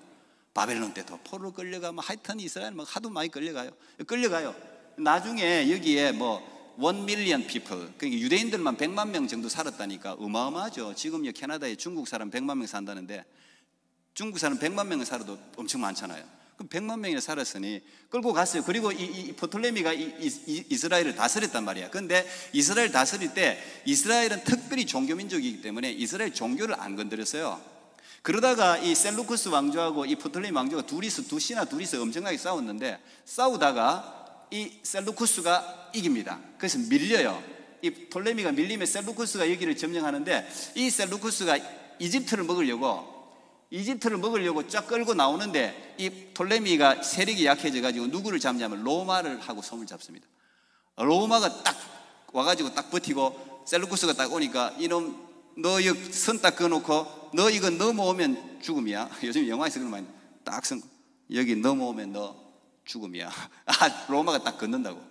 Speaker 1: 바벨론 때도 포로를 끌려가면 하여튼 이스라엘 막 하도 많이 끌려가요. 나중에 여기에 뭐 1 million people, 그러니까 유대인들만 100만 명 정도 살았다니까 어마어마하죠. 지금 캐나다에 중국 사람 100만 명 산다는데 중국 사람 100만 명을 살아도 엄청 많잖아요. 그럼 100만 명이나 살았으니 끌고 갔어요. 그리고 이 프톨레미가 이스라엘을 다스렸단 말이야. 그런데 이스라엘 다스릴 때 이스라엘은 특별히 종교민족이기 때문에 이스라엘 종교를 안 건드렸어요. 그러다가 이 셀루쿠스 왕조하고 이 프톨레미 왕조가 둘이서 엄청나게 싸웠는데 싸우다가 이 셀루쿠스가 이깁니다. 그래서 밀려요. 이 톨레미가 밀리면 셀루쿠스가 여기를 점령하는데 이 셀루쿠스가 이집트를 먹으려고 쫙 끌고 나오는데 이 톨레미가 세력이 약해져 가지고 누구를 잡냐면 로마를 하고 손을 잡습니다. 로마가 딱 와가지고 딱 버티고 셀루쿠스가 딱 오니까 이놈 너 여기 선 딱 그어놓고 너 이거 넘어오면 죽음이야. 요즘 영화에서 그런 말 딱 선 여기 넘어오면 너 죽음이야. 로마가 딱 걷는다고.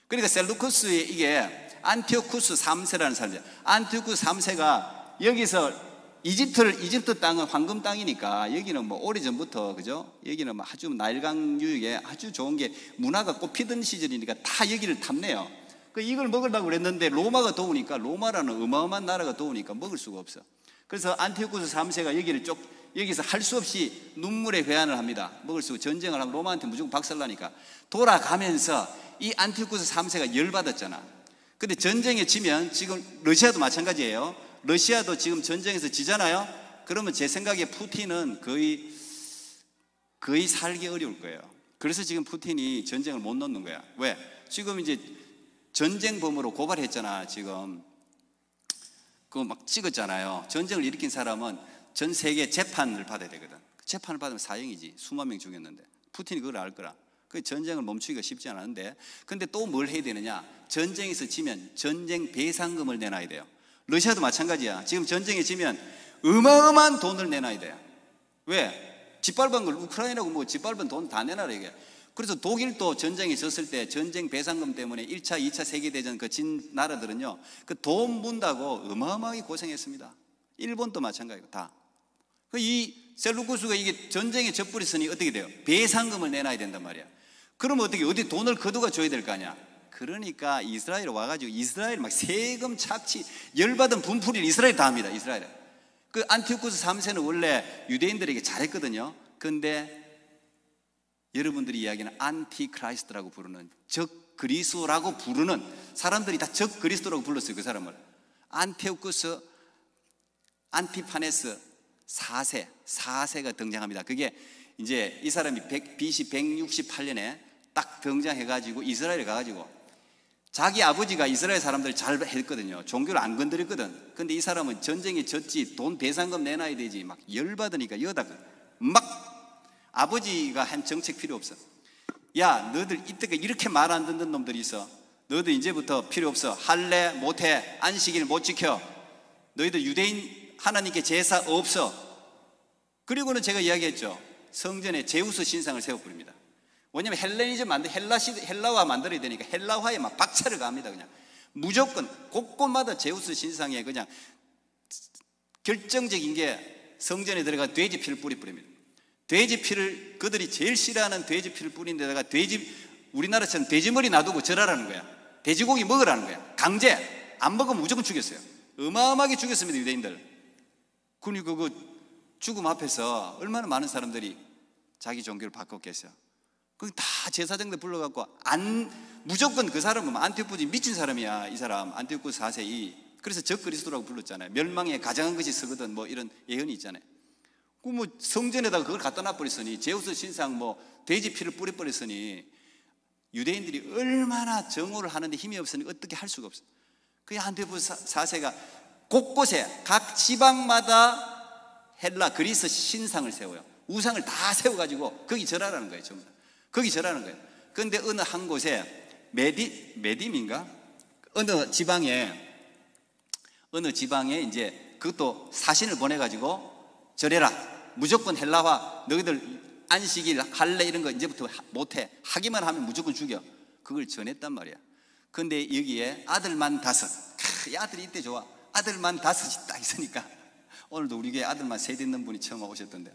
Speaker 1: 그러니까 셀루쿠스의 이게 안티오쿠스 3세라는 사람이에요. 안티오쿠스 3세가 여기서 이집트 땅은 황금 땅이니까 여기는 뭐 오래전부터 그죠? 여기는 뭐 아주 나일강 유역에 아주 좋은 게 문화가 꽃피던 시절이니까 다 여기를 탐내요. 이걸 먹으려고 그랬는데 로마가 도우니까 로마라는 어마어마한 나라가 도우니까 먹을 수가 없어. 그래서 안티오쿠스 3세가 여기서 할 수 없이 눈물의 회한을 합니다. 먹을 수 전쟁을 하면 로마한테 무조건 박살나니까 돌아가면서 이 안티오쿠스 3세가 열받았잖아. 근데 전쟁에 지면 지금 러시아도 마찬가지예요. 러시아도 지금 전쟁에서 지잖아요. 그러면 제 생각에 푸틴은 거의 살기 어려울 거예요. 그래서 지금 푸틴이 전쟁을 못 놓는 거야. 왜? 지금 이제 전쟁범으로 고발했잖아. 지금 그거 막 찍었잖아요. 전쟁을 일으킨 사람은 전 세계 재판을 받아야 되거든. 재판을 받으면 사형이지. 수만 명 죽였는데 푸틴이 그걸 알 거라. 그 전쟁을 멈추기가 쉽지 않은데, 근데 또 뭘 해야 되느냐? 전쟁에서 지면 전쟁 배상금을 내놔야 돼요. 러시아도 마찬가지야. 지금 전쟁에 지면 어마어마한 돈을 내놔야 돼요. 왜? 짓밟은 걸 우크라이나고 뭐 짓밟은 돈 다 내놔라 이게. 그래서 독일도 전쟁에 졌을 때 전쟁 배상금 때문에 1차, 2차 세계대전 그 진 나라들은요, 그 돈 문다고 어마어마하게 고생했습니다. 일본도 마찬가지고 다. 이 셀루쿠스가 이게 전쟁에 져버렸으니 어떻게 돼요? 배상금을 내놔야 된단 말이야. 그러면 어디 돈을 거두가 줘야 될 거 아니야. 그러니까 이스라엘 와가지고 이스라엘 막 세금 착취 열받은 분풀이를 이스라엘 다 합니다. 이스라엘. 그 안티오쿠스 3세는 원래 유대인들에게 잘했거든요. 근데 여러분들이 이야기하는 안티크라이스트라고 부르는 적 그리스도라고 부르는 사람들이 다 적 그리스도라고 불렀어요. 그 사람을. 안티오쿠스 안티파네스 4세가 등장합니다. 그게 이제 이 사람이 BC 168년에 딱 등장해가지고 이스라엘에 가가지고 자기 아버지가 이스라엘 사람들 잘 했거든요. 종교를 안 건드렸거든. 근데 이 사람은 전쟁에 졌지 돈 배상금 내놔야 되지 막 열받으니까 여다 막 아버지가 한 정책 필요 없어. 야 너들 이때까지 이렇게 말 안 듣는 놈들이 있어. 너희들 이제부터 필요 없어. 할래 못해 안식일 못 지켜. 너희들 유대인 하나님께 제사 없어. 그리고는 제가 이야기했죠. 성전에 제우스 신상을 세워버립니다. 왜냐하면 헬레니즘 헬라화 만들어야 되니까 헬라화에 막 박차를 가합니다. 그냥 무조건 곳곳마다 제우스 신상에 그냥 결정적인 게 성전에 들어가 돼지 피를 뿌립니다. 돼지 피를 그들이 제일 싫어하는 돼지 피를 뿌린 데다가 우리나라처럼 돼지머리 놔두고 절하라는 거야. 돼지고기 먹으라는 거야. 강제 안 먹으면 무조건 죽였어요. 어마어마하게 죽였습니다. 유대인들. 그러니까 그 죽음 앞에서 얼마나 많은 사람들이 자기 종교를 바꿨겠어요. 그 다 제사장들 불러갖고 무조건 그 사람은 안티오쿠스 미친 사람이야. 이 사람 안티오쿠스 4세 그래서 적 그리스도라고 불렀잖아요. 멸망에 가장한 것이 서거든 뭐 이런 예언이 있잖아요. 그 뭐 성전에다가 그걸 갖다 놔버렸으니 제우스 신상 뭐 돼지 피를 뿌려버렸으니 유대인들이 얼마나 정오를 하는데 힘이 없으니 어떻게 할 수가 없어. 그 안티오쿠스 4세가 곳곳에 각 지방마다 그리스 신상을 세워요. 우상을 다 세워가지고 거기 절하라는 거예요. 전부 다. 거기 절하는 거예요. 그런데 어느 한 곳에 메딤인가? 어느 지방에 이제 그것도 사신을 보내가지고 절해라, 무조건 헬라화, 너희들 안식일 할래 이런 거 이제부터 못해, 하기만 하면 무조건 죽여, 그걸 전했단 말이야. 근데 여기에 아들만 5, 이 아들이 이때 좋아. 아들만 5이 딱 있으니까, 오늘도 우리 교회 아들만 3 있는 분이 처음 오셨던데,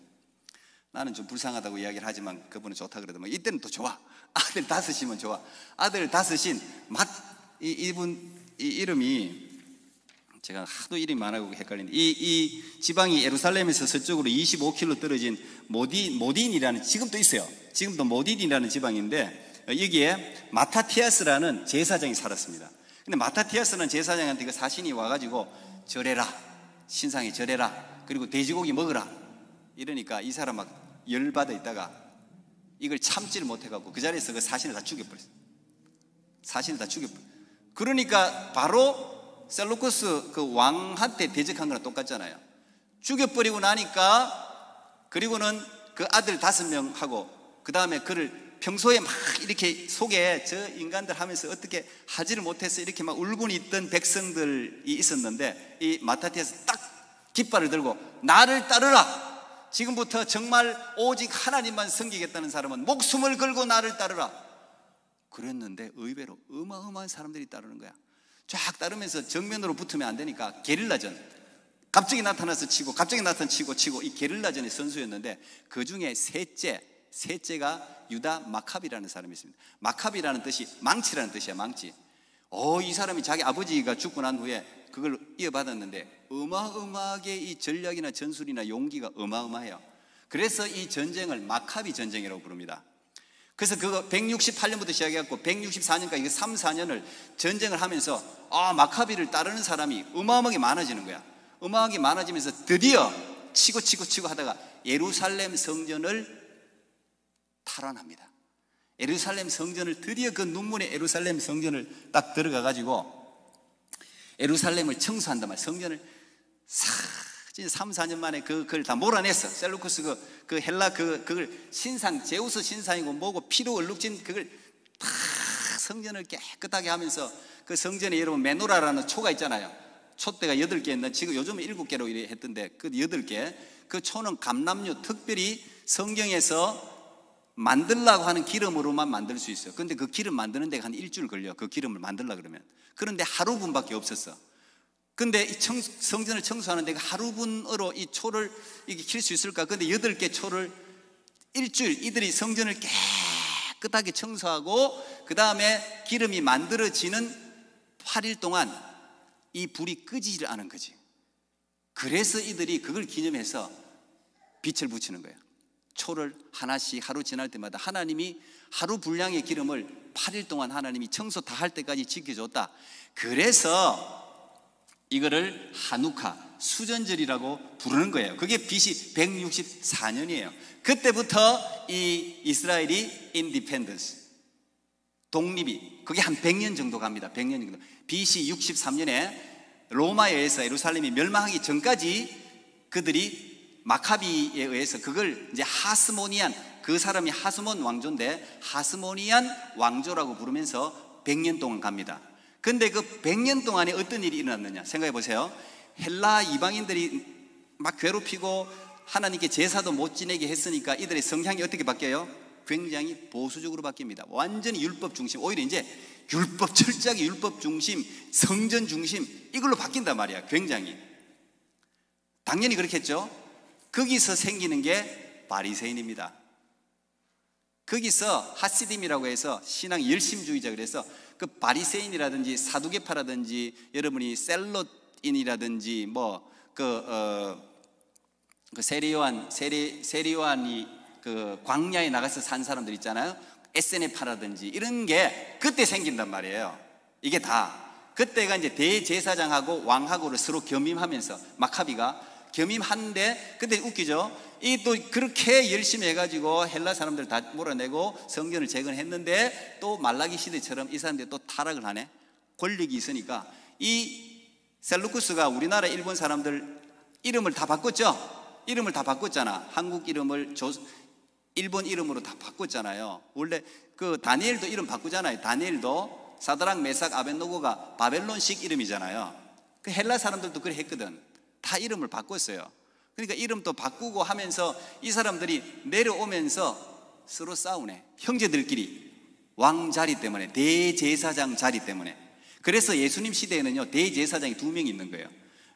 Speaker 1: 나는 좀 불쌍하다고 이야기를 하지만 그분은 좋다 그러더만, 이때는 또 좋아. 아들 5이면 좋아. 아들 5인 이분 이름이, 제가 하도 이름이 많아서 헷갈리는데, 이 지방이 예루살렘에서 서쪽으로 25km 떨어진 모딘이라는, 지금도 있어요. 지금도 모딘이라는 지방인데, 여기에 마타티아스라는 제사장이 살았습니다. 근데 마타티아스는 제사장한테 그 사신이 와가지고 절해라, 신상에 절해라, 그리고 돼지고기 먹으라 이러니까 이 사람 막 열받아 있다가 이걸 참지를 못해갖고 그 자리에서 그 사신을 다 죽여버렸어요. 사신을 다 죽여버렸어요. 그러니까 바로 셀루쿠스 그 왕한테 대적한 거랑 똑같잖아요. 죽여버리고 나니까, 그리고는 그 아들 5명하고 그 다음에 그를 평소에 막 이렇게 속에 저 인간들 하면서 어떻게 하지를 못해서 이렇게 막 울고 있던 백성들이 있었는데, 이 마타티아스 딱 깃발을 들고 나를 따르라, 지금부터 정말 오직 하나님만 섬기겠다는 사람은 목숨을 걸고 나를 따르라 그랬는데, 의외로 어마어마한 사람들이 따르는 거야. 쫙 따르면서 정면으로 붙으면 안 되니까 게릴라전, 갑자기 나타나서 치고 갑자기 나타나서 치고 이 게릴라전의 선수였는데, 그 중에 셋째가 유다 마카비라는 사람이 있습니다. 마카비라는 뜻이 망치라는 뜻이야, 망치. 이 사람이 자기 아버지가 죽고 난 후에 그걸 이어받았는데, 어마어마하게 이 전략이나 전술이나 용기가 어마어마해요. 그래서 이 전쟁을 마카비 전쟁이라고 부릅니다. 그래서 그거 168년부터 시작해갖고 164년까지 3, 4년을 전쟁을 하면서 마카비를 따르는 사람이 어마어마하게 많아지는 거야. 어마어마하게 많아지면서 드디어 치고 하다가 예루살렘 성전을 탈환합니다. 예루살렘 성전을, 드디어 그 눈물의 예루살렘 성전을 딱 들어가가지고 예루살렘을 청소한단 말이야. 성전을 진짜 3, 4년 만에 그걸 다 몰아냈어. 셀루쿠스 그 헬라 그걸 신상, 제우스 신상이고 뭐고 피로 얼룩진 그걸 다 성전을 깨끗하게 하면서, 그 성전에 여러분 메노라라는 초가 있잖아요. 촛대가 8개 있는데 지금 요즘은 7개로 이래 했던데, 그 8개, 그 초는 감람류, 특별히 성경에서 만들라고 하는 기름으로만 만들 수 있어요. 근데 그 기름 만드는 데가 한 일주일 걸려. 그 기름을 만들라 그러면. 그런데 하루분밖에 없었어. 근데 이 성전을 청소하는 데가 하루분으로 이 초를 이게 킬 수 있을까? 근데 8개 초를 일주일, 이들이 성전을 깨끗하게 청소하고 그 다음에 기름이 만들어지는 8일 동안 이 불이 끄지를 않은 거지. 그래서 이들이 그걸 기념해서 빛을 붙이는 거예요. 초를 하나씩 하루 지날 때마다 하나님이 하루 분량의 기름을 8일 동안 하나님이 청소 다 할 때까지 지켜줬다. 그래서 이거를 하누카, 수전절이라고 부르는 거예요. 그게 BC 164년이에요. 그때부터 이 이스라엘이 인디펜던스, 독립이, 그게 한 100년 정도 갑니다. 100년 정도. BC 63년에 로마에 의해서 예루살렘이 멸망하기 전까지 그들이 마카비에 의해서 그걸 이제 하스모니안, 그 사람이 하스몬 왕조인데 하스모니안 왕조라고 부르면서 100년 동안 갑니다. 근데 그 100년 동안에 어떤 일이 일어났느냐 생각해 보세요. 헬라 이방인들이 막 괴롭히고 하나님께 제사도 못 지내게 했으니까 이들의 성향이 어떻게 바뀌어요? 굉장히 보수적으로 바뀝니다. 완전히 율법 중심, 오히려 이제 율법, 철저하게 율법 중심, 성전 중심, 이걸로 바뀐단 말이야. 굉장히 당연히 그렇겠죠. 거기서 생기는 게 바리새인입니다. 거기서 하시딤이라고 해서 신앙 열심주의자, 그래서 그 바리새인이라든지 사두개파라든지 여러분이 셀롯인이라든지 세리요한이 그 광야에 나가서 산 사람들 있잖아요. 에세네파라든지 이런 게 그때 생긴단 말이에요. 이게 다 그때가 이제 대제사장하고 왕하고를 서로 겸임하면서 마카비가 겸임하는데, 근데 웃기죠. 이 또 그렇게 열심히 해가지고 헬라 사람들 다 몰아내고 성전을 재건했는데 또 말라기 시대처럼 이 사람들이 또 타락을 하네. 권력이 있으니까 이 셀루쿠스가 우리나라 일본 사람들 이름을 다 바꿨죠. 이름을 다 바꿨잖아. 한국 이름을 일본 이름으로 다 바꿨잖아요. 원래 그 다니엘도 이름 바꾸잖아요. 다니엘도 사드락 메삭 아벳노고가 바벨론식 이름이잖아요. 그 헬라 사람들도 그래 했거든. 다 이름을 바꿨어요. 그러니까 이름도 바꾸고 하면서 이 사람들이 내려오면서 서로 싸우네. 형제들끼리 왕 자리 때문에, 대제사장 자리 때문에. 그래서 예수님 시대에는요, 대제사장이 2명이 있는 거예요.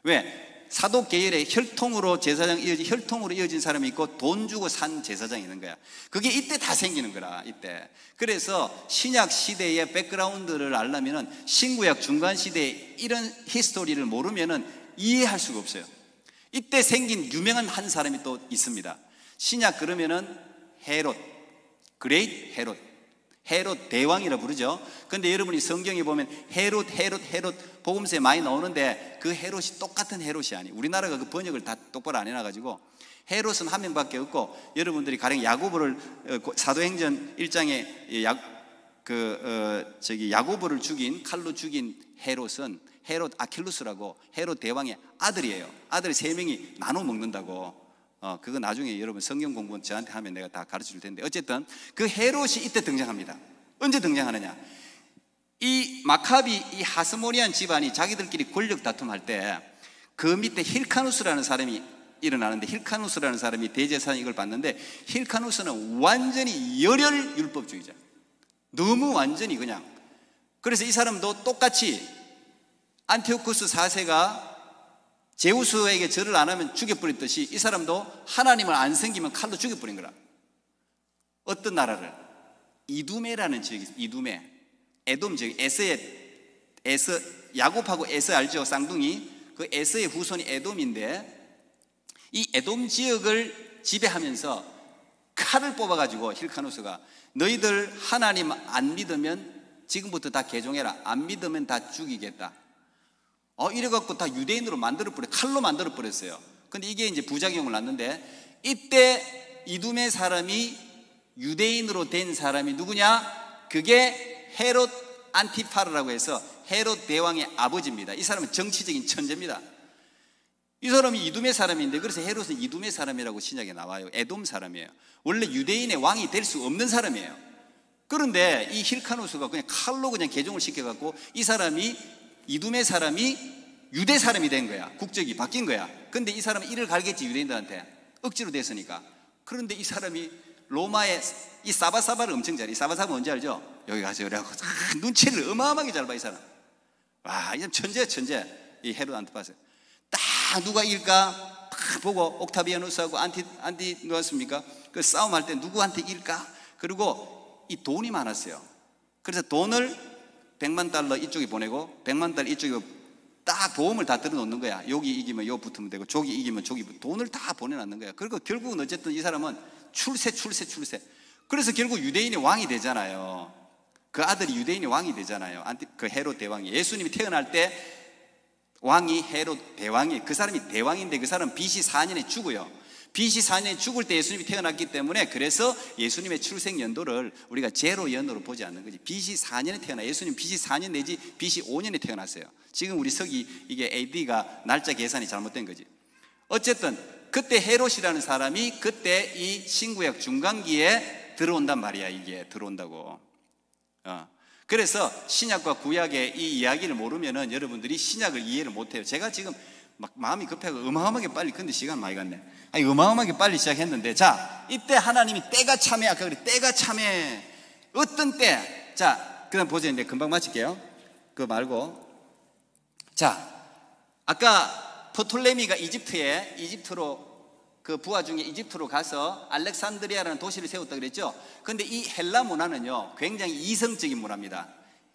Speaker 1: 왜? 사도 계열의 혈통으로 혈통으로 이어진 사람이 있고 돈 주고 산 제사장이 있는 거야. 그게 이때 다 생기는 거라, 이때. 그래서 신약 시대의 백그라운드를 알려면은 신구약 중간 시대에 이런 히스토리를 모르면은 이해할 수가 없어요. 이때 생긴 유명한 한 사람이 또 있습니다. 신약 그러면은 헤롯, 그레이트 헤롯 대왕이라 부르죠. 근데 여러분이 성경에 보면 헤롯 복음서에 많이 나오는데 그 헤롯이 똑같은 헤롯이 아니에요. 우리나라가 그 번역을 다 똑바로 안 해놔가지고 헤롯은 한 명밖에 없고, 여러분들이 가령 야고보를 사도행전 1장에 야고보를 죽인, 칼로 죽인 헤롯은 헤롯 아킬루스라고 헤롯 대왕의 아들이에요. 아들이 3명이 나눠 먹는다고. 그거 나중에 여러분 성경 공부 저한테 하면 내가 다 가르쳐 줄 텐데, 어쨌든 그 헤롯이 이때 등장합니다. 언제 등장하느냐? 이 마카비, 이 하스모니안 집안이 자기들끼리 권력 다툼할 때 그 밑에 힐카누스라는 사람이 일어나는데, 힐카누스라는 사람이 대제사장 이걸 봤는데, 힐카누스는 완전히 열혈 율법주의자, 너무 완전히 그냥. 그래서 이 사람도 똑같이 안티오쿠스 4세가 제우스에게 절을 안 하면 죽여버렸듯이 이 사람도 하나님을 안 섬기면 칼로 죽여버린 거라. 어떤 나라를? 이두메라는 지역이 있어요. 이두메, 에돔 지역. 에서 야곱하고 에서 알죠? 쌍둥이. 그 에서의 후손이 에돔인데, 이 에돔 지역을 지배하면서 칼을 뽑아가지고 힐카누스가 너희들 하나님 안 믿으면 지금부터 다 개종해라, 안 믿으면 다 죽이겠다. 이래갖고 다 유대인으로 만들어버려, 칼로 만들어버렸어요. 근데 이게 이제 부작용을 낳는데, 이때 이두메 사람이 유대인으로 된 사람이 누구냐? 그게 헤롯 안티파르라고 해서 헤롯 대왕의 아버지입니다. 이 사람은 정치적인 천재입니다. 이 사람이 이두메 사람인데, 그래서 헤롯은 이두메 사람이라고 신약에 나와요. 에돔 사람이에요. 원래 유대인의 왕이 될 수 없는 사람이에요. 그런데 이 힐카누스가 그냥 칼로 그냥 개종을 시켜갖고 이 사람이, 이두메 사람이 유대 사람이 된 거야. 국적이 바뀐 거야. 근데 이 사람은 이를 갈겠지, 유대인들한테. 억지로 됐으니까. 그런데 이 사람이 로마의 이 사바사바를 엄청 잘해. 이 사바사바 뭔지 알죠? 여기 가서 그래갖고 눈치를 어마어마하게 잘 봐, 이 사람. 와, 이 사람 천재야, 천재. 이 헤롯 안티파스. 딱 누가 이길까 딱 보고, 옥타비아누스하고 누웠습니까? 그 싸움할 때 누구한테 이길까? 그리고 이 돈이 많았어요. 그래서 돈을 100만 달러 이쪽에 보내고 100만 달러 이쪽에 딱 보험을 다 들어놓는 거야. 여기 이기면 요 붙으면 되고 저기 이기면 저기 돈을 다 보내놨는 거야. 그리고 결국은 어쨌든 이 사람은 출세. 그래서 결국 유대인의 왕이 되잖아요. 그 아들이 유대인의 왕이 되잖아요. 그 헤롯 대왕이. 예수님이 태어날 때 왕이 헤롯 대왕이, 그 사람이 대왕인데 그 사람 BC 4년에 죽어요. BC 4년에 죽을 때 예수님이 태어났기 때문에, 그래서 예수님의 출생 연도를 우리가 제로 연도로 보지 않는 거지. BC 4년에 태어나, 예수님 BC 4년 내지 BC 5년에 태어났어요. 지금 우리 서기 이게 AD가 날짜 계산이 잘못된 거지. 어쨌든 그때 헤롯이라는 사람이 그때 이 신구약 중간기에 들어온단 말이야. 이게 들어온다고. 그래서 신약과 구약의 이 이야기를 모르면은 여러분들이 신약을 이해를 못해요. 제가 지금 막 마음이 급해서 어마어마하게 빨리, 근데 시간 많이 갔네. 어마어마하게 빨리 시작했는데, 자, 이때 하나님이 때가 참해. 아까 그래, 때가 참해. 어떤 때? 자, 그다음 보세요. 이제 금방 마칠게요. 그거 말고, 자, 아까 프톨레미가 이집트로 그 부하 중에 이집트로 가서 알렉산드리아라는 도시를 세웠다 그랬죠. 근데 이 헬라 문화는요, 굉장히 이성적인 문화입니다.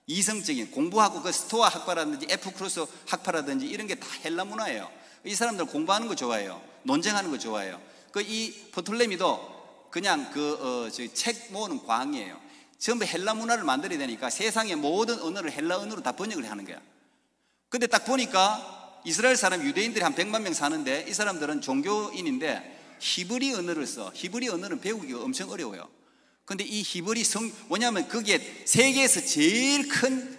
Speaker 1: 이성적인, 공부하고 그 스토아 학파라든지 에프크로스 학파라든지 이런 게 다 헬라 문화예요. 이 사람들 공부하는 거 좋아해요. 논쟁하는 거 좋아해요. 그 이 프톨레미도 그냥 책 모으는 광이에요. 전부 헬라 문화를 만들어야 되니까 세상의 모든 언어를 헬라 언어로 다 번역을 하는 거야. 근데 딱 보니까 이스라엘 사람, 유대인들이 한 100만 명 사는데 이 사람들은 종교인인데 히브리 언어를 써. 히브리 언어는 배우기가 엄청 어려워요. 근데 이 히브리 뭐냐면 거기에 세계에서 제일 큰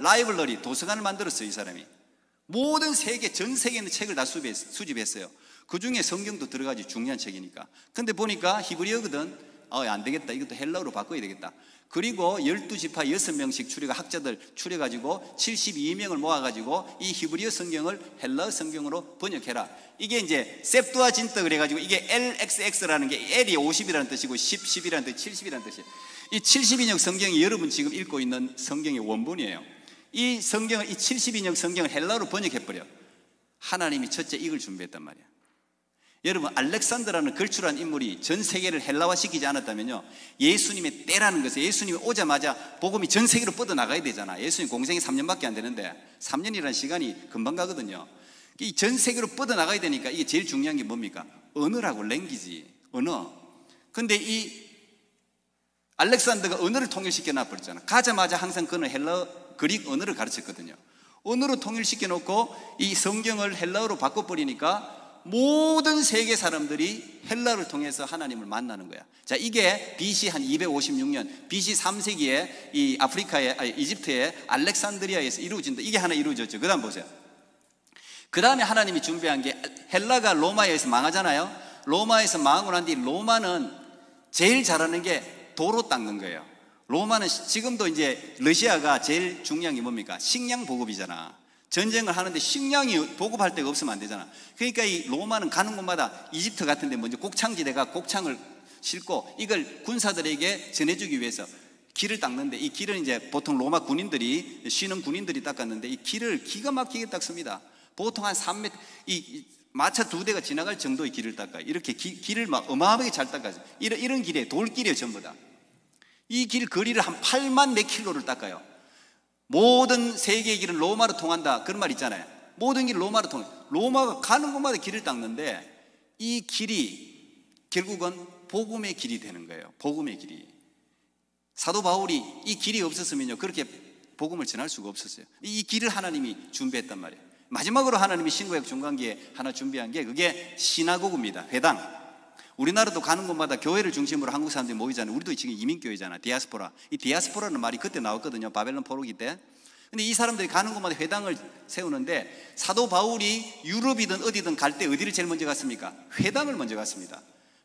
Speaker 1: 라이브러리 도서관을 만들었어요. 이 사람이 모든 전 세계에 있는 책을 다 수집했어요. 그 중에 성경도 들어가지, 중요한 책이니까. 근데 보니까 히브리어거든. 안 되겠다. 이것도 헬라어로 바꿔야 되겠다. 그리고 12지파 6명씩 학자들 추려가지고 72명을 모아가지고 이 히브리어 성경을 헬라어 성경으로 번역해라. 이게 이제 셉투아진트 그래가지고 이게 LXX라는 게 L이 50이라는 뜻이고 10이라는 뜻, 70이라는 뜻이에요. 이 72년 성경이 여러분 지금 읽고 있는 성경의 원본이에요. 이 성경을, 이 72년 성경을 헬라어로 번역해버려. 하나님이 첫째 이걸 준비했단 말이야. 여러분, 알렉산더라는 걸출한 인물이 전 세계를 헬라화시키지 않았다면요, 예수님의 때라는 것은, 예수님이 오자마자 복음이 전 세계로 뻗어나가야 되잖아. 예수님 공생이 3년밖에 안 되는데 3년이라는 시간이 금방 가거든요. 이 전 세계로 뻗어나가야 되니까 이게 제일 중요한 게 뭡니까? 언어라고, 랭귀지, 언어. 근데 이 알렉산더가 언어를 통일시켜 놔버렸잖아. 가자마자 항상 그는 헬라어, 그릭 언어를 가르쳤거든요. 언어로 통일시켜 놓고 이 성경을 헬라어로 바꿔버리니까 모든 세계 사람들이 헬라를 통해서 하나님을 만나는 거야. 자, 이게 BC 한 256년, BC 3세기에 이 이집트의 알렉산드리아에서 이루어진다. 이게 하나 이루어졌죠. 그 다음 보세요. 그 다음에 하나님이 준비한 게, 헬라가 로마에서 망하잖아요. 로마에서 망하고 난 뒤 로마는 제일 잘하는 게 도로 닦는 거예요. 로마는 지금도 이제 러시아가 제일 중요한 게 뭡니까? 식량 보급이잖아. 전쟁을 하는데 식량이 보급할 데가 없으면 안 되잖아. 그러니까 이 로마는 가는 곳마다 이집트 같은 데 먼저 곡창지대가 곡창을 싣고 이걸 군사들에게 전해주기 위해서 길을 닦는데, 이 길은 이제 보통 로마 군인들이, 쉬는 군인들이 닦았는데 이 길을 기가 막히게 닦습니다. 보통 한 3m, 이 마차 2대가 지나갈 정도의 길을 닦아요. 이렇게 길을 막 어마어마하게 잘 닦아요. 이런 길에 돌길이에요, 전부 다. 이 길 거리를 한 8만 몇 킬로를 닦아요. 모든 세계의 길은 로마로 통한다, 그런 말 있잖아요. 모든 길 로마로 통해. 로마가 가는 곳마다 길을 닦는데 이 길이 결국은 복음의 길이 되는 거예요. 복음의 길이. 사도 바울이 이 길이 없었으면요, 그렇게 복음을 전할 수가 없었어요. 이 길을 하나님이 준비했단 말이에요. 마지막으로 하나님이 신구약 중간기에 하나 준비한 게, 그게 시나고그입니다. 회당. 우리나라도 가는 곳마다 교회를 중심으로 한국 사람들이 모이잖아요. 우리도 지금 이민교회잖아. 디아스포라. 이 디아스포라는 말이 그때 나왔거든요. 바벨론 포로기 때. 근데 이 사람들이 가는 곳마다 회당을 세우는데, 사도 바울이 유럽이든 어디든 갈 때 어디를 제일 먼저 갔습니까? 회당을 먼저 갔습니다.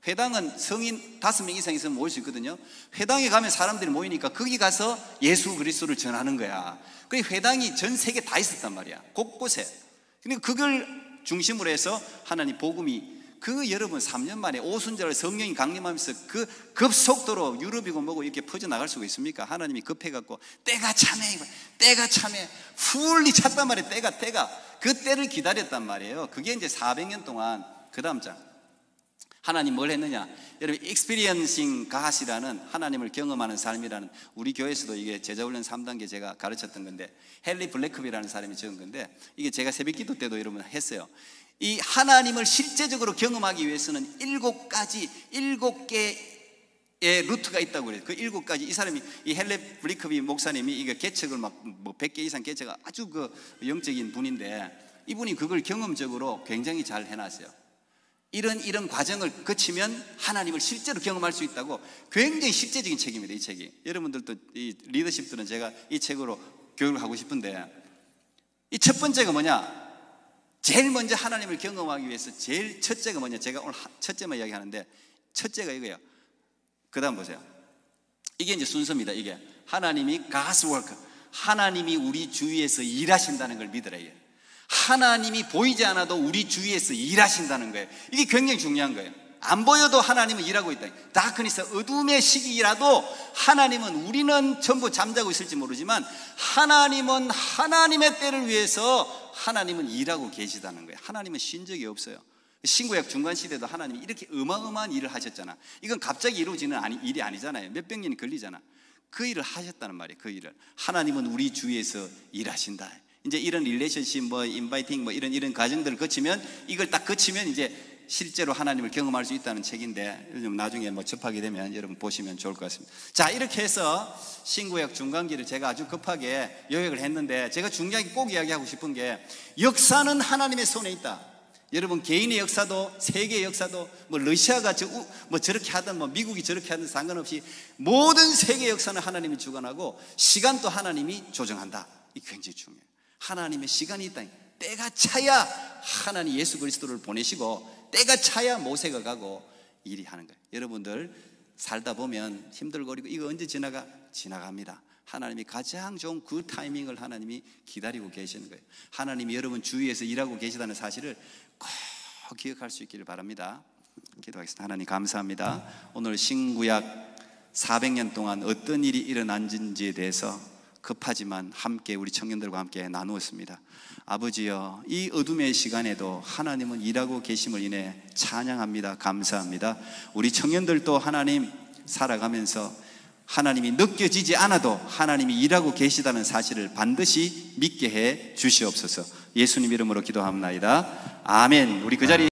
Speaker 1: 회당은 성인 5명 이상 있으면 모일 수 있거든요. 회당에 가면 사람들이 모이니까 거기 가서 예수 그리스도를 전하는 거야. 그 회당이 전 세계 다 있었단 말이야. 곳곳에. 근데 그걸 중심으로 해서 하나님 복음이, 여러분 3년 만에 오순절 성령이 강림하면서 그 급속도로 유럽이고 뭐고 이렇게 퍼져나갈 수가 있습니까? 하나님이 급해갖고 때가 차네 훌리 찼단 말이에요. 때가 그 때를 기다렸단 말이에요. 그게 이제 400년 동안. 그 다음 장, 하나님 뭘 했느냐? 여러분, experiencing God이라는, 하나님을 경험하는 삶이라는, 우리 교회에서도 이게 제자훈련 3단계 제가 가르쳤던 건데, 헨리 블래크비라는 사람이 적은 건데, 이게 제가 새벽기도 때도 여러분 했어요. 이 하나님을 실제적으로 경험하기 위해서는 7개의 루트가 있다고 그래요. 그 7가지, 이 사람이, 이 헨리 블래크비 목사님이 이게 개척을 막 100개 이상 개척, 아주 그 영적인 분인데, 이분이 그걸 경험적으로 굉장히 잘 해놨어요. 이런 과정을 거치면 하나님을 실제로 경험할 수 있다고. 굉장히 실제적인 책입니다, 이 책이. 여러분들도, 이 리더십들은 제가 이 책으로 교육을 하고 싶은데, 이 첫 번째가 뭐냐? 제일 먼저 하나님을 경험하기 위해서 제일 첫째가 뭐냐? 제가 오늘 첫째만 이야기하는데, 첫째가 이거예요. 그 다음 보세요. 이게 이제 순서입니다. 이게 하나님이 God's work, 하나님이 우리 주위에서 일하신다는 걸 믿으라. 이게 하나님이 보이지 않아도 우리 주위에서 일하신다는 거예요. 이게 굉장히 중요한 거예요. 안 보여도 하나님은 일하고 있다. 다크니스, 어둠의 시기라도 하나님은, 우리는 전부 잠자고 있을지 모르지만 하나님은 하나님의 때를 위해서 하나님은 일하고 계시다는 거예요. 하나님은 쉰 적이 없어요. 신구약 중간 시대도 하나님이 이렇게 어마어마한 일을 하셨잖아. 이건 갑자기 이루어지는 일이 아니잖아요. 몇백 년이 걸리잖아. 그 일을 하셨다는 말이에요. 그 일을. 하나님은 우리 주위에서 일하신다. 이제 이런 릴레이션십, 인바이팅, 이런 과정들을 거치면, 이걸 딱 거치면 이제 실제로 하나님을 경험할 수 있다는 책인데, 나중에 접하게 되면 여러분 보시면 좋을 것 같습니다. 자, 이렇게 해서 신구약 중간기를 제가 아주 급하게 요약을 했는데, 제가 중요하게 꼭 이야기하고 싶은 게, 역사는 하나님의 손에 있다. 여러분, 개인의 역사도, 세계의 역사도, 러시아가 저렇게 하든, 미국이 저렇게 하든 상관없이 모든 세계의 역사는 하나님이 주관하고 시간도 하나님이 조정한다. 이게 굉장히 중요해요. 하나님의 시간이 있다. 때가 차야 하나님 예수 그리스도를 보내시고, 때가 차야 모세가 가고 일이 하는 거예요. 여러분들, 살다 보면 힘들거리고 이거 언제 지나갑니다. 하나님이 가장 좋은 그 타이밍을 하나님이 기다리고 계시는 거예요. 하나님이 여러분 주위에서 일하고 계시다는 사실을 꼭 기억할 수 있기를 바랍니다. 기도하겠습니다. 하나님 감사합니다. 오늘 신구약 400년 동안 어떤 일이 일어난지에 대해서 급하지만 함께 우리 청년들과 함께 나누었습니다. 아버지여, 이 어둠의 시간에도 하나님은 일하고 계심을 인해 찬양합니다. 감사합니다. 우리 청년들도 하나님 살아가면서 하나님이 느껴지지 않아도 하나님이 일하고 계시다는 사실을 반드시 믿게 해 주시옵소서. 예수님 이름으로 기도합니다. 아멘. 우리 그 자리